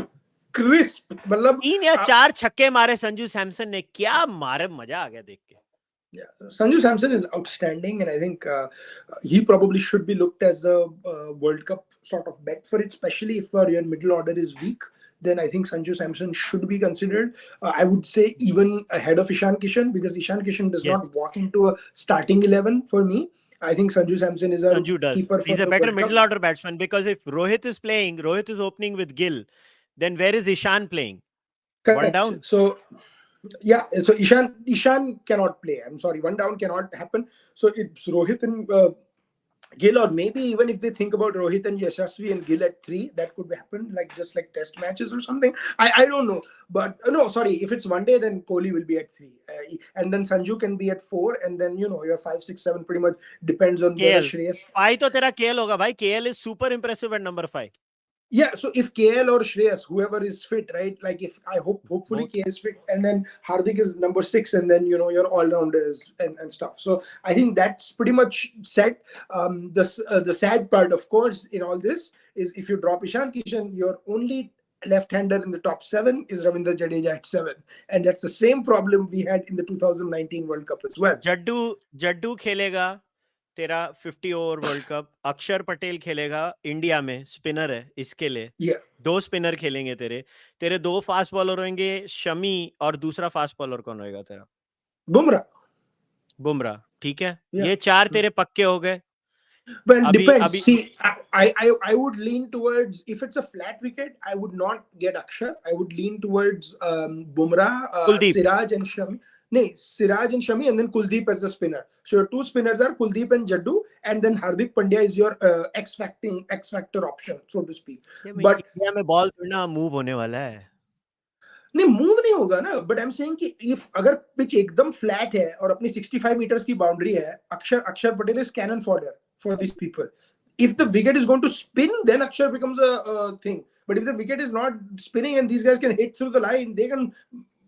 S2: crisp. मतलब
S1: 3 या 4 छक्के मारे संजू सैमसन ने, क्या मारे, मजा आ गया देख के.
S2: yeah, Sanju Samson is outstanding, and I think he probably should be looked as a World Cup sort of bet for it, especially if your middle order is weak. Then I think Sanju Samson should be considered. I would say even ahead of Ishan Kishan, because Ishan Kishan does
S1: Yes,
S2: not walk into a starting 11 for me. I think Sanju Samson is our
S1: Sanju does.
S2: keeper for
S1: He's a
S2: the
S1: better
S2: World Cup.
S1: middle order batsman because if Rohit is opening with Gill, then where is Ishan playing? One
S2: Correct.
S1: down.
S2: So yeah, so Ishan cannot play. I'm sorry, one down cannot happen. So it's Rohit and Gill, or maybe even if they think about Rohit and Yashasvi and Gill at 3, that could happen, like just like Test matches or something. I don't know, but no, sorry. If it's one day, then Kohli will be at 3, and then Sanju can be at 4, and then your 5, 6, 7 pretty much depends on whether
S1: KL.
S2: Shreyas.
S1: 5 तो तेरा KL होगा भाई. KL is super impressive at number 5.
S2: Yeah, so if KL or Shreyas, whoever is fit, right? Like if I hopefully
S1: Both.
S2: KL is fit, and then Hardik is number 6, and then your all rounders and stuff. So I think that's pretty much set. The sad part, of course, in all this is if you drop Ishan Kishan, your only left-hander in the top 7 is Ravindra Jadeja at 7, and that's the same problem we had in the 2019 World Cup as well.
S1: Jaddu खेलेगा तेरा 50 over World cup. अक्षर पटेल खेलेगा India में, spinner है इसके लिए.
S2: Yeah,
S1: 2 spinner खेलेंगे तेरे 2 फास्ट बॉलर होंगे, शमी, और दूसरा फास्ट बॉलर कौन रहेगा तेरा?
S2: Bumrah.
S1: बुमराह. ठीक है,
S2: Yeah.
S1: ये 4 तेरे पक्के हो गए.
S2: Well,
S1: अभी
S2: depends.
S1: अभी
S2: See, I would lean towards, if it's a flat wicket, I would not get Akshar. I would lean towards Bumrah,
S1: Kuldeep.
S2: Siraj and Shami. No, Siraj and Shami, and then Kuldeep as the spinner. So your 2 spinners are Kuldeep and Jaddu, and then Hardik Pandya is your X factor option, so to speak. But
S1: India में ball थोड़ा move होने वाला है.
S2: नहीं, move नहीं होगा ना. But I am saying कि इफ अगर पिच एकदम फ्लैट है और अपनी 65 मीटर्स की बाउंड्री है, Akshar Patel is cannon for this people. If the wicket is going to spin, then Akshar becomes a thing. But if the wicket is not spinning and these guys can hit through the line, they can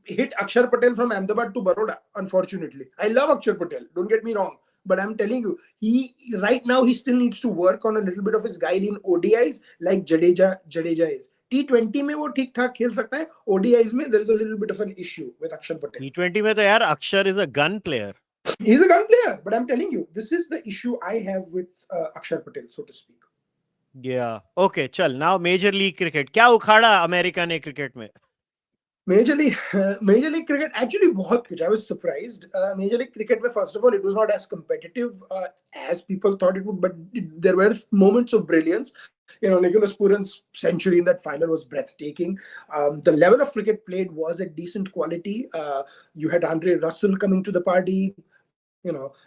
S2: hit Akshar Patel from Ahmedabad to Baroda. Unfortunately, I love Akshar Patel. Don't get me wrong. But I'm telling you, he right now he still needs to work on a little bit of his guile in ODIs like Jadeja is. T20 में वो ठीक ठाक खेल सकता है. ODIs में there is a little bit of an issue with Akshar Patel.
S1: T20 में तो यार Akshar is a gun player.
S2: He's a gun player, but I'm telling you, this is the issue I have with Akshar Patel, so to speak.
S1: Yeah. Okay, chal. Now Major League Cricket. क्या उखाड़ा America ने cricket में?
S2: Major League Cricket actually बहुत कुछ. I was surprised. Major League Cricket, first of all, it was not as competitive as people thought it would, but there were moments of brilliance. Nicholas Pooran's century in that final was breathtaking. The level of cricket played was at decent quality. You had Andre Russell coming to the party.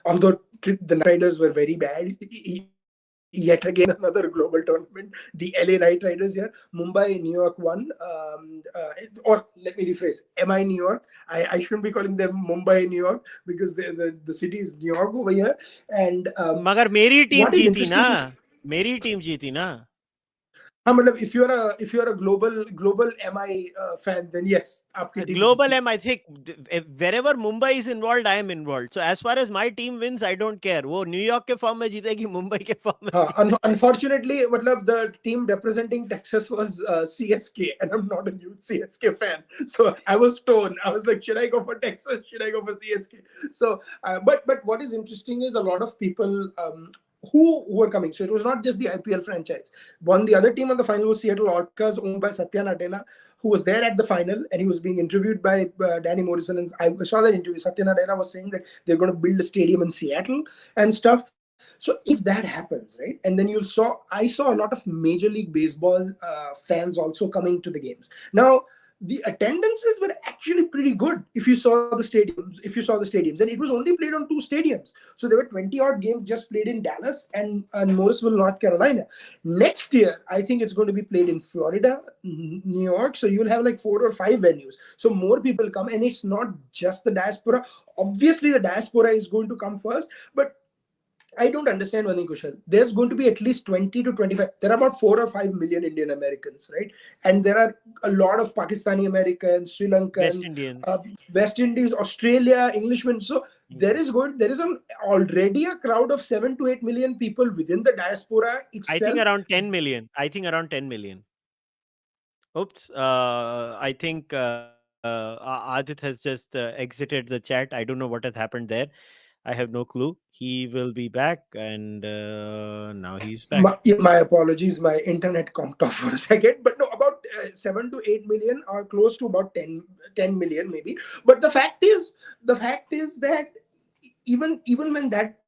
S2: Although the Knight Riders were very bad. Yet again, another global tournament. The LA Knight Riders here. Mumbai, New York won. Or let me rephrase. MI New York. I shouldn't be calling them Mumbai, New York, because the city is New York over here. And
S1: मगर मेरी team जीती ना. मेरी team जीती ना.
S2: If you're a global MI fan, then yes,
S1: global MI. think wherever Mumbai is involved, I am involved. So as far as my team wins, I don't care. वो New York के form में जीतेगी, मुंबई के form में जीतेगी.
S2: Unfortunately, the team representing Texas was CSK, and I'm not a huge CSK fan, so I was torn. I was like, should I go for Texas? Should I go for CSK? So, but what is interesting is a lot of people. Who were coming. So it was not just the IPL franchise. The other team on the final was Seattle Orcas, owned by Satya Nadella, who was there at the final, and he was being interviewed by Danny Morrison. And I saw that interview. Satya Nadella was saying that they're going to build a stadium in Seattle and stuff. So if that happens, right, and then I saw a lot of Major League Baseball fans also coming to the games. Now, the attendances were actually pretty good if you saw the stadiums, and it was only played on 2 stadiums. So there were 20 odd games just played in Dallas and Morrisville, North Carolina. Next year, I think it's going to be played in Florida, New York. So you'll have like 4 or 5 venues. So more people come, and it's not just the diaspora. Obviously, the diaspora is going to come first, but I don't understand one thing, Kushal. There's going to be at least 20 to 25. There are about 4 or 5 million Indian Americans, right? And there are a lot of Pakistani Americans, Sri Lankan, West Indies, Australia, Englishmen. So there is already a crowd of 7 to 8 million people within the diaspora itself.
S1: I think around 10 million. Oops. I think Aadit has just exited the chat. I don't know what has happened there. I have no clue. He will be back, and now he's back.
S2: My apologies. My internet comped off for a second. But no, about 7 to 8 million, or close to about 10 million maybe. But the fact is that even when that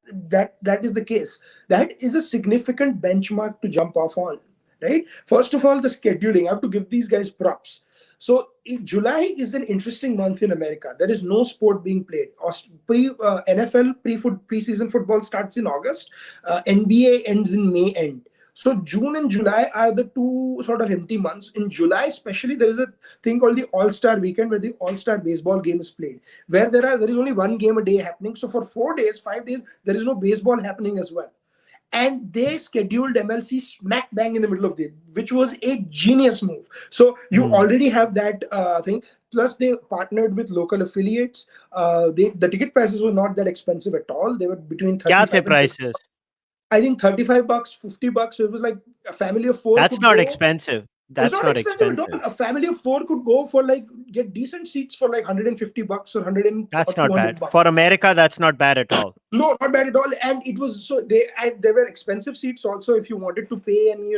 S2: is the case, that is a significant benchmark to jump off on, right? First of all, the scheduling. I have to give these guys props. So July is an interesting month in America. There is no sport being played. NFL preseason football starts in August. NBA ends in May end. So June and July are the 2 sort of empty months. In July especially, there is a thing called the All-Star Weekend, where the All-Star baseball game is played, where there is only 1 game a day happening. So for 5 days, there is no baseball happening as well. And they scheduled MLC smack bang in the middle of the, which was a genius move. So you already have that thing. Plus, they partnered with local affiliates. The ticket prices were not that expensive at all. They were between
S1: prices?
S2: I think $35, $50. So it was like a family of 4.
S1: That's not expensive. That's not expensive
S2: at all. A family of 4 could go for get decent seats for like $150 or 100.
S1: That's not bad for America. That's not bad at all.
S2: No, not bad at all. And it was there were expensive seats also. If you wanted to pay and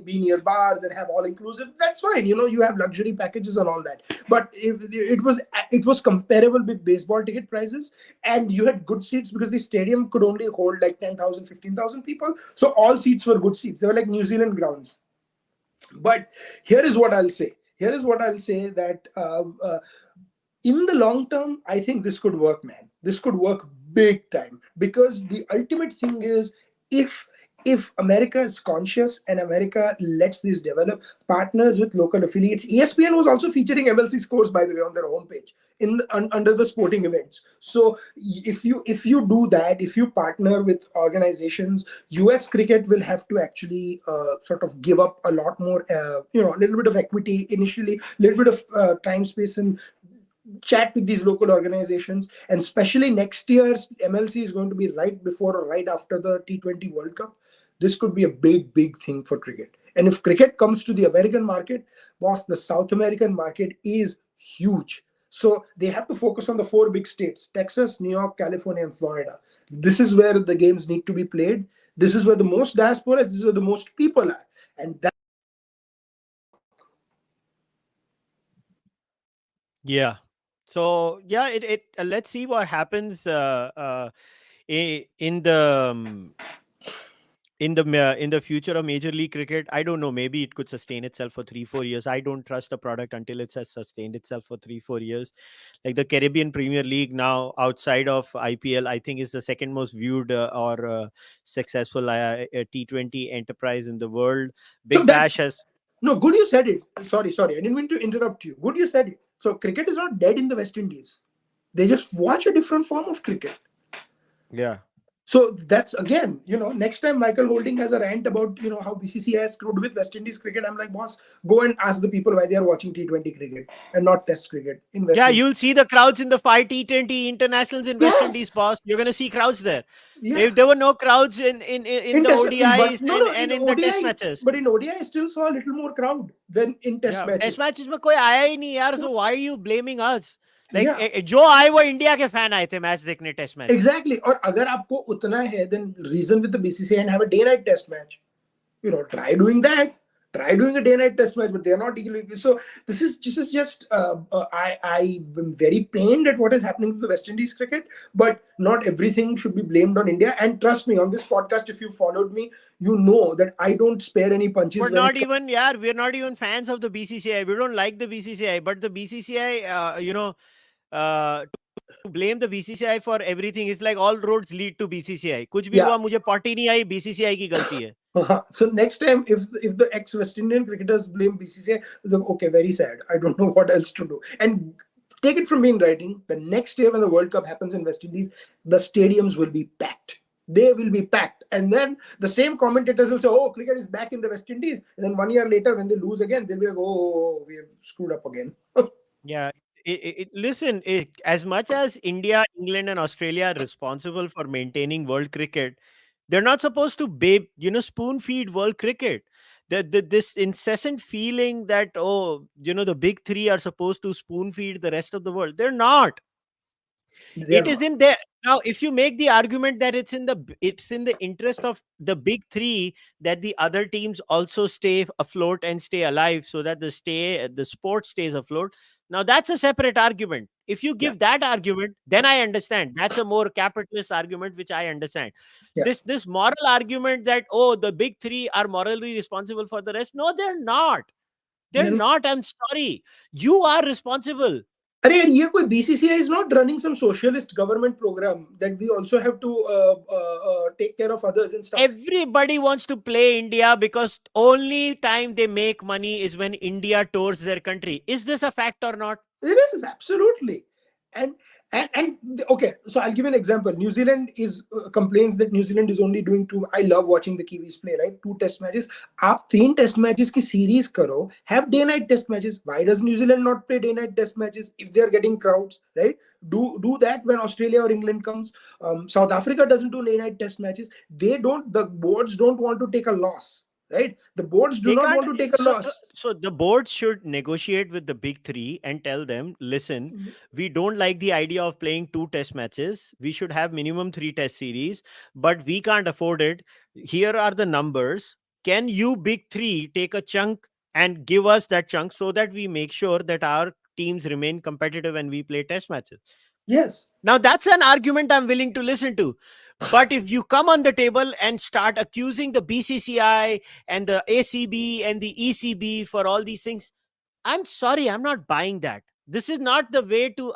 S2: be near bars and have all inclusive, that's fine. You have luxury packages and all that. But it was comparable with baseball ticket prices, and you had good seats because the stadium could only hold like 10,000, 15,000 people. So all seats were good seats. They were like New Zealand grounds. But here is what I'll say. That in the long term, I think this could work, man. This could work big time, because the ultimate thing is, if if America is conscious and America lets this develop, partners with local affiliates. ESPN was also featuring MLC scores, by the way, on their homepage under the sporting events. So if you do that, if you partner with organizations, US cricket will have to actually sort of give up a lot more, a little bit of equity initially, a little bit of time, space, and chat with these local organizations. And especially next year's MLC is going to be right before or right after the T20 World Cup. This could be a big thing for cricket. And if cricket comes to the American market, boss, the South American market is huge. So they have to focus on the four big states: Texas, New York, California, and Florida. This is where the games need to be played. This is where the most diaspora is. This is where the most people are. And that.
S1: Yeah. So yeah, it let's see what happens in the in the future of Major League Cricket. I don't know. Maybe it could sustain itself for 3-4 years. I don't trust a product until it has sustained itself for 3-4 years. Like the Caribbean Premier League now, outside of IPL, I think is the second most viewed or successful T20 enterprise in the world.
S2: So
S1: Big Bash
S2: that's
S1: has.
S2: no good. You said it. Sorry. I didn't mean to interrupt you. Good, you said it. So cricket is not dead in the West Indies. They just watch a different form of cricket.
S1: Yeah.
S2: So that's again, next time Michael Holding has a rant about, how BCCI has screwed with West Indies cricket, I'm like, boss, go and ask the people why they are watching T20 cricket and not Test cricket in West
S1: Yeah,
S2: Indies.
S1: you'll see the crowds in the 5 T20 internationals in West Indies,
S2: Yes.
S1: boss. You're going to see crowds there.
S2: Yeah.
S1: If there were no crowds in
S2: In
S1: the
S2: Test, in one,
S1: ODIs
S2: no,
S1: and,
S2: no,
S1: and
S2: in
S1: in the test
S2: ODI,
S1: matches.
S2: but in ODI, I still saw a little more crowd than in Test
S1: Yeah, Test
S2: matches.
S1: Matches में कोई आया ही नहीं यार. So why are you blaming us? Like
S2: Yeah.
S1: जो आए वो India के fan आए थे मैच देखने टेस्ट मैच.
S2: Exactly. और अगर आपको उतना है, then reason with the BCCI and have a day-night test match. Try doing that. Try doing a day-night test match, but they're not equally. So this is just. I'm very pained at what is happening to the West Indies cricket, but not everything should be blamed on India. And trust me, on this podcast, if you followed me, you know that I don't spare any punches.
S1: We're not even, yeah, we're not even fans of the BCCI. We don't like the BCCI, but the BCCI, to blame the BCCI for everything is like all roads lead to BCCI. कुछ भी
S2: Yeah.
S1: हुआ मुझे potty नहीं आई, BCCI की गलती है.
S2: So next time, if the ex-West Indian cricketers blame BCCI, then okay, very sad. I don't know what else to do. And take it from me in writing, the next year when the World Cup happens in West Indies, the stadiums will be packed. They will be packed. And then the same commentators will say, oh, cricket is back in the West Indies. And then 1 year later, when they lose again, they'll be like, oh, we have screwed up again.
S1: Yeah. Listen, as much as India, England, and Australia are responsible for maintaining world cricket, they're not supposed to spoon feed world cricket. This incessant feeling that, oh, the big three are supposed to spoon feed the rest of the world. They're not.
S2: They are
S1: It is
S2: not.
S1: in there. Now if you make the argument that it's in the interest of the big three that the other teams also stay afloat and stay alive, so that the sport stays afloat, now that's a separate argument. If you
S2: Yeah.
S1: give that argument, then I understand. That's a more capitalist argument, which I understand.
S2: Yeah.
S1: This moral argument that, oh, the big three are morally responsible for the rest, no, they're not. They're
S2: They're
S1: not. I'm sorry, you are responsible.
S2: अरे यार ये कोई BCCI is not running some socialist government program that we also have to take care of others and stuff.
S1: Everybody wants to play India because only time they make money is when India tours their country. Is this a fact or not?
S2: It is absolutely. And okay, so I'll give you an example. New Zealand is complains that New Zealand is only doing two. I love watching the Kiwis play, right? 2 test matches. आप 3 test matches की series करो. Have day-night test matches. Why does New Zealand not play day-night test matches if they are getting crowds, right? Do that when Australia or England comes. South Africa doesn't do day-night test matches. The boards don't want to take a loss. Right, the boards do
S1: They
S2: not
S1: can't.
S2: want to take a loss.
S1: So the board should negotiate with the big three and tell them, listen, we don't like the idea of playing 2 test matches. We should have minimum 3 test series, but we can't afford it. Here are the numbers. Can you big three take a chunk and give us that chunk so that we make sure that our teams remain competitive and we play test matches?
S2: Yes.
S1: Now that's an argument I'm willing to listen to. But if you come on the table and start accusing the BCCI and the ACB and the ECB for all these things, I'm sorry, I'm not buying that. This is not the way to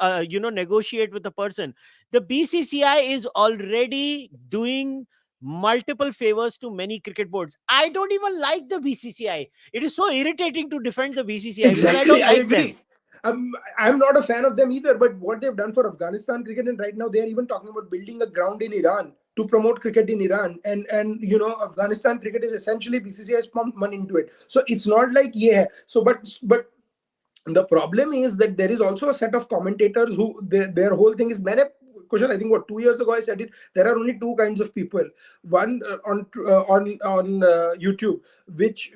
S1: negotiate with a person. The BCCI is already doing multiple favors to many cricket boards. I don't even like the BCCI. It is so irritating to defend the BCCI because I
S2: Exactly,
S1: don't
S2: I
S1: like them.
S2: agree. I'm not a fan of them either, but what they've done for Afghanistan cricket, and right now they're even talking about building a ground in Iran to promote cricket in Iran. And Afghanistan cricket is essentially BCCI has pumped money into it. So it's not like, yeah. So but the problem is that there is also a set of commentators who their whole thing is Kushal, I think what 2 years ago I said it. There are only two kinds of people. One on YouTube, which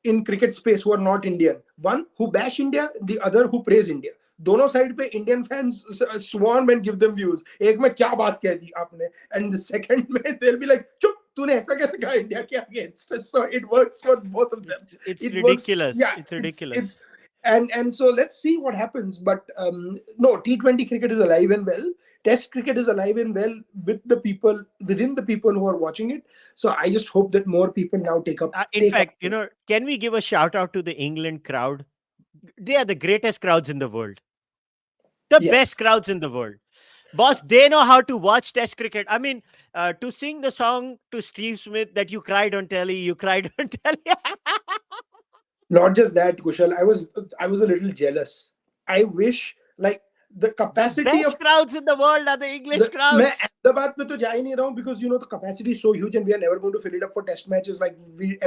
S2: in cricket space who are not Indian. One who bash India, the other who praise India. दोनों side पे Indian fans swarm and give them views. एक में क्या बात कह दी आपने, and the second में they'll be like चुप तूने ऐसा कैसे कहा इंडिया के against. So it works for both of them.
S1: It's
S2: It works,
S1: ridiculous.
S2: yeah.
S1: It's
S2: It's
S1: ridiculous.
S2: and so let's see what happens. But no, T20 cricket is alive and well. Test cricket is alive and well with the people, within the people who are watching it. So I just hope that more people now
S1: In
S2: take up.
S1: fact, can we give a shout out to the England crowd? They are the greatest crowds in the world, the best
S2: Yes.
S1: crowds in the world. Boss, they know how to watch Test cricket. I mean, to sing the song to Steve Smith that you cried on telly, you cried on telly.
S2: Not just that, Kushal. I was a little jealous. I wish, like, the
S1: The
S2: capacity of
S1: best crowds in the world are the English
S2: मैं
S1: crowds.
S2: Ahmedabad में तो जा ही नहीं रहा हूँ because the capacity is so huge and we are never going to fill it up for test matches like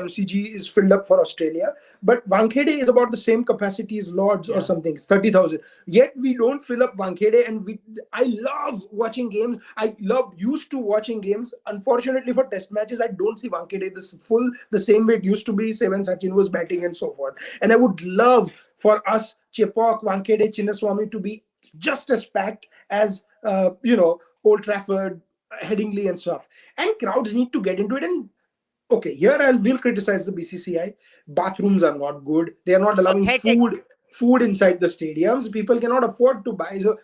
S2: MCG is filled up for Australia. But Wankhede is about the same capacity as Lords or
S1: Yeah.
S2: something, 30,000. Yet we don't fill up Wankhede, and I love watching games. I love used to watching games. Unfortunately for test matches, I don't see Wankhede the same way it used to be, say when Sachin was batting and so forth. And I would love for us, Chepauk, Wankhede, Chinnaswamy to be just as packed as Old Trafford, Headingley, and stuff. And crowds need to get into it. And okay, here I will criticize the BCCI. Bathrooms are not good. They are not allowing
S1: Pathetic.
S2: food inside the stadiums. People cannot afford to buy. So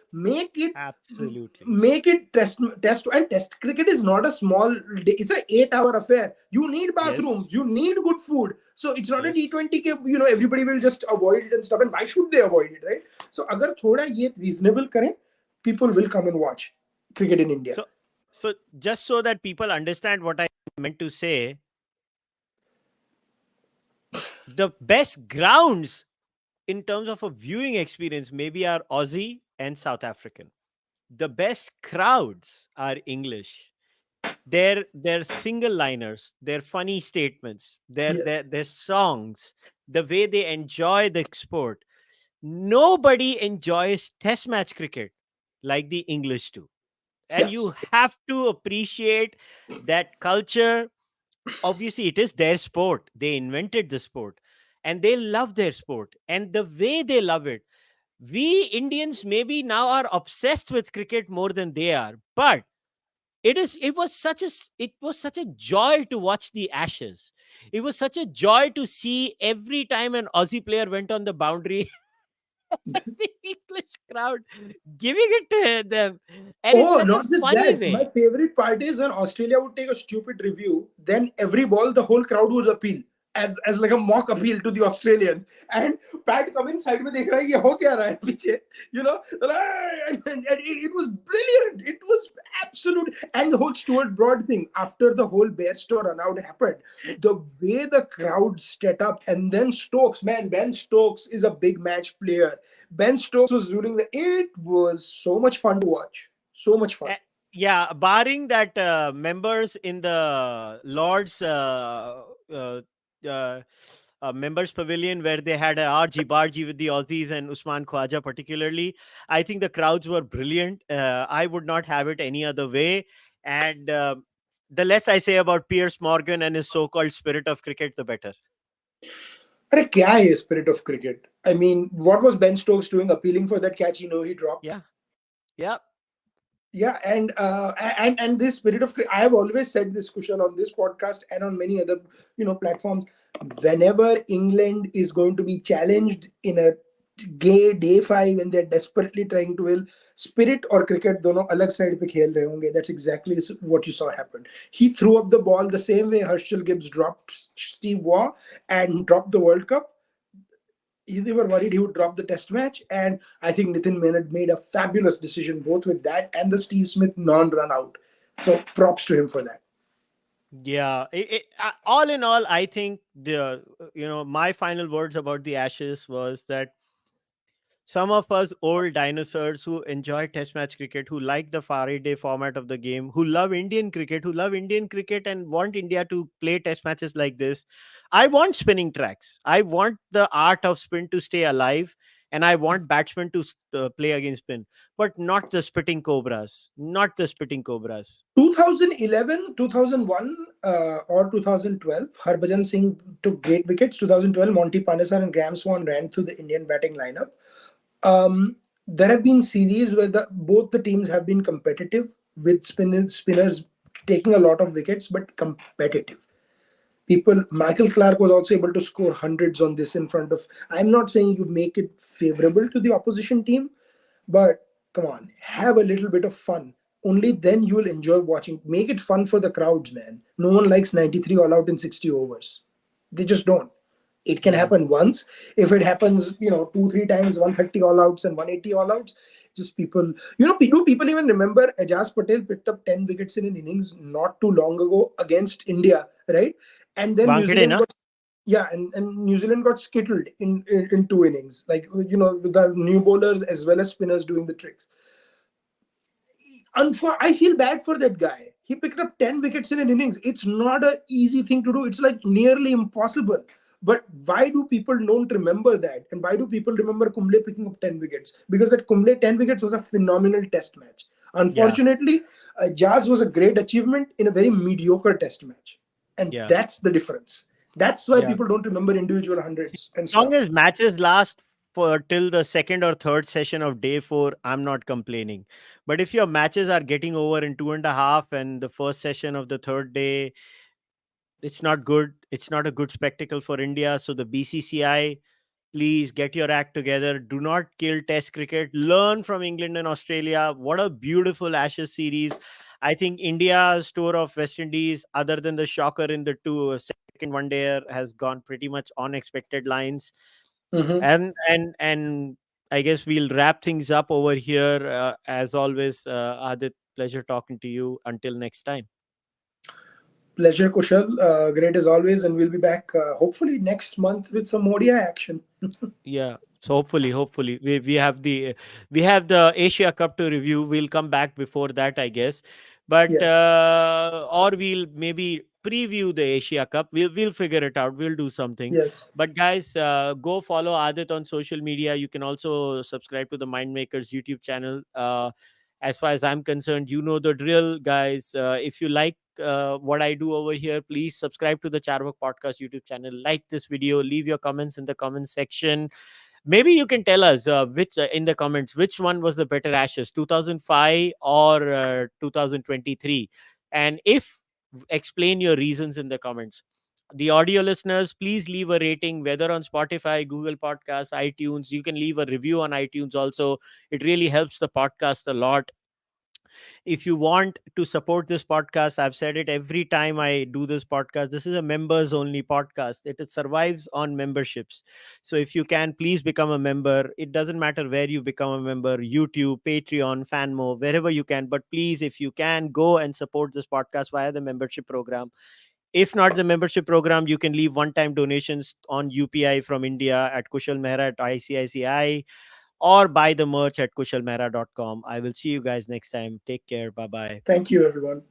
S1: Absolutely.
S2: make it test. And test cricket is not a small day. It's an 8-hour affair. You need
S1: Yes.
S2: bathrooms. You need good food. So it's not a
S1: Yes.
S2: T20. Everybody will just avoid it and stuff. And why should they avoid it, right? So agar thoda ye reasonable kare, people will come and watch cricket in India.
S1: So just so that people understand what I meant to say, the best grounds in terms of a viewing experience maybe are Aussie and South African. The best crowds are English. Their single liners, their funny statements,
S2: Yeah.
S1: their songs, the way they enjoy the sport. Nobody enjoys test match cricket like the English do. And
S2: Yeah.
S1: you have to appreciate that culture. Obviously, it is their sport. They invented the sport and they love their sport. And the way they love it, we Indians maybe now are obsessed with cricket more than they are. But it was such a joy to watch the Ashes. It was such a joy to see every time an Aussie player went on the boundary, the English crowd giving it to them, and in
S2: Oh,
S1: such a
S2: not just
S1: funny
S2: that. My
S1: way.
S2: favorite part is when Australia would take a stupid review, then every ball the whole crowd would appeal as like a mock appeal to the Australians. And Pat Cummins side में देख रहा है ये हो क्या रहा है पीछे, and it was brilliant. It was absolute. And the whole Stuart Broad thing after the whole Bairstow run out happened, the way the crowd set up, and then Stokes, man, Ben Stokes is a big match player. Ben Stokes was ruling it was so much fun to watch. So much fun.
S1: Yeah, barring that members in the Lords uh, uh, members pavilion where they had a argy bargy with the Aussies and Usman Khwaja particularly, I think the crowds were brilliant. I would not have it any other way. And the less I say about Piers Morgan and his so-called spirit of cricket, the better.
S2: अरे क्या है spirit of cricket? I mean, what was Ben Stokes doing appealing for that catch he dropped?
S1: Yeah. Yeah.
S2: Yeah, and this spirit of I have always said this, Kushal, on this podcast and on many other platforms. Whenever England is going to be challenged in a gay day 5 and they're desperately trying to will, spirit or cricket दोनों अलग side पे खेल रहे होंगे. That's exactly what you saw happen. He threw up the ball the same way Herschel Gibbs dropped Steve Waugh and dropped the World Cup. They were worried he would drop the test match, and I think Nitin Maynard made a fabulous decision both with that and the Steve Smith non-run out. So props to him for that.
S1: Yeah, all in all, I think the my final words about the Ashes was that some of us old dinosaurs who enjoy test match cricket, who like the Faraday format of the game, who love Indian cricket, and want India to play test matches like this. I want spinning tracks. I want the art of spin to stay alive, and I want batsmen to play against spin, but not the spitting cobras. Not the spitting cobras.
S2: 2011, 2001, or 2012, Harbhajan Singh took great wickets. 2012, Monty Panesar and Graham Swan ran through the Indian batting lineup. There have been series where both the teams have been competitive, with spinners taking a lot of wickets, but competitive. Michael Clark was also able to score hundreds on this in front of. I'm not saying you make it favorable to the opposition team, but come on, have a little bit of fun. Only then you will enjoy watching. Make it fun for the crowds, man. No one likes 93 all out in 60 overs. They just don't. It can
S1: Yeah.
S2: happen once. If it happens, 2, 3 times, 130 all outs and 180 all outs, just people, do people even remember Ajaz Patel picked up 10 wickets in an innings not too long ago against India, right? And then New
S1: Wankade,
S2: Zealand
S1: na?
S2: got, yeah, and New Zealand got skittled in 2 innings, like, with the new bowlers as well as spinners doing the tricks. I feel bad for that guy. He picked up 10 wickets in an innings. It's not an easy thing to do. It's like nearly impossible. But why do people don't remember that? And why do people remember Kumble picking up 10 wickets? Because that Kumble 10 wickets was a phenomenal test match.
S1: Yeah.
S2: Unfortunately, Jazz was a great achievement in a very mediocre test match. And
S1: Yeah.
S2: that's the difference. That's why
S1: Yeah.
S2: people don't remember individual
S1: See,
S2: hundreds and
S1: as long
S2: stuff.
S1: as matches last for till the second or third session of day four, I'm not complaining. But if your matches are getting over in 2.5 and the first session of the third day, it's not good. It's not a good spectacle for India. So the BCCI, please get your act together. Do not kill Test cricket. Learn from England and Australia. What a beautiful Ashes series. I think India's tour of West Indies, other than the shocker in the second one day, has gone pretty much on expected lines.
S2: Mhm.
S1: And I guess we'll wrap things up over here. As always, Adit, pleasure talking to you. Until next time.
S2: Pleasure, Kushal. Great as always, and we'll be back hopefully next month with some ODI action.
S1: Yeah. So hopefully we have the Asia Cup to review. We'll come back before that, I guess. But
S2: Yes,
S1: or we'll maybe preview the Asia Cup. We'll figure it out. We'll do something.
S2: yes,
S1: But guys, go follow Adit on social media. You can also subscribe to the Mind Makers YouTube channel. As far as I'm concerned, you know the drill, guys. If you like what I do over here, please subscribe to the Cārvāka podcast YouTube channel. Like this video, leave your comments in the comment section. Maybe you can tell us which in the comments which one was the better Ashes, 2005 or 2023, and if explain your reasons in the comments. The audio listeners, please leave a rating, whether on Spotify, Google Podcasts, iTunes. You can leave a review on iTunes also. It really helps the podcast a lot. If you want to support this podcast, I've said it every time I do this podcast, this is a members only podcast. It survives on memberships. So if you can, please become a member. It doesn't matter where you become a member: YouTube, Patreon, Fanmo, wherever you can. But please, if you can, go and support this podcast via the membership program. If not the membership program, you can leave one time donations on UPI from India at kushalmehra at ICICI, or buy the merch at kushalmehra.com. I will see you guys next time. Take care. Bye bye.
S2: thank you, everyone.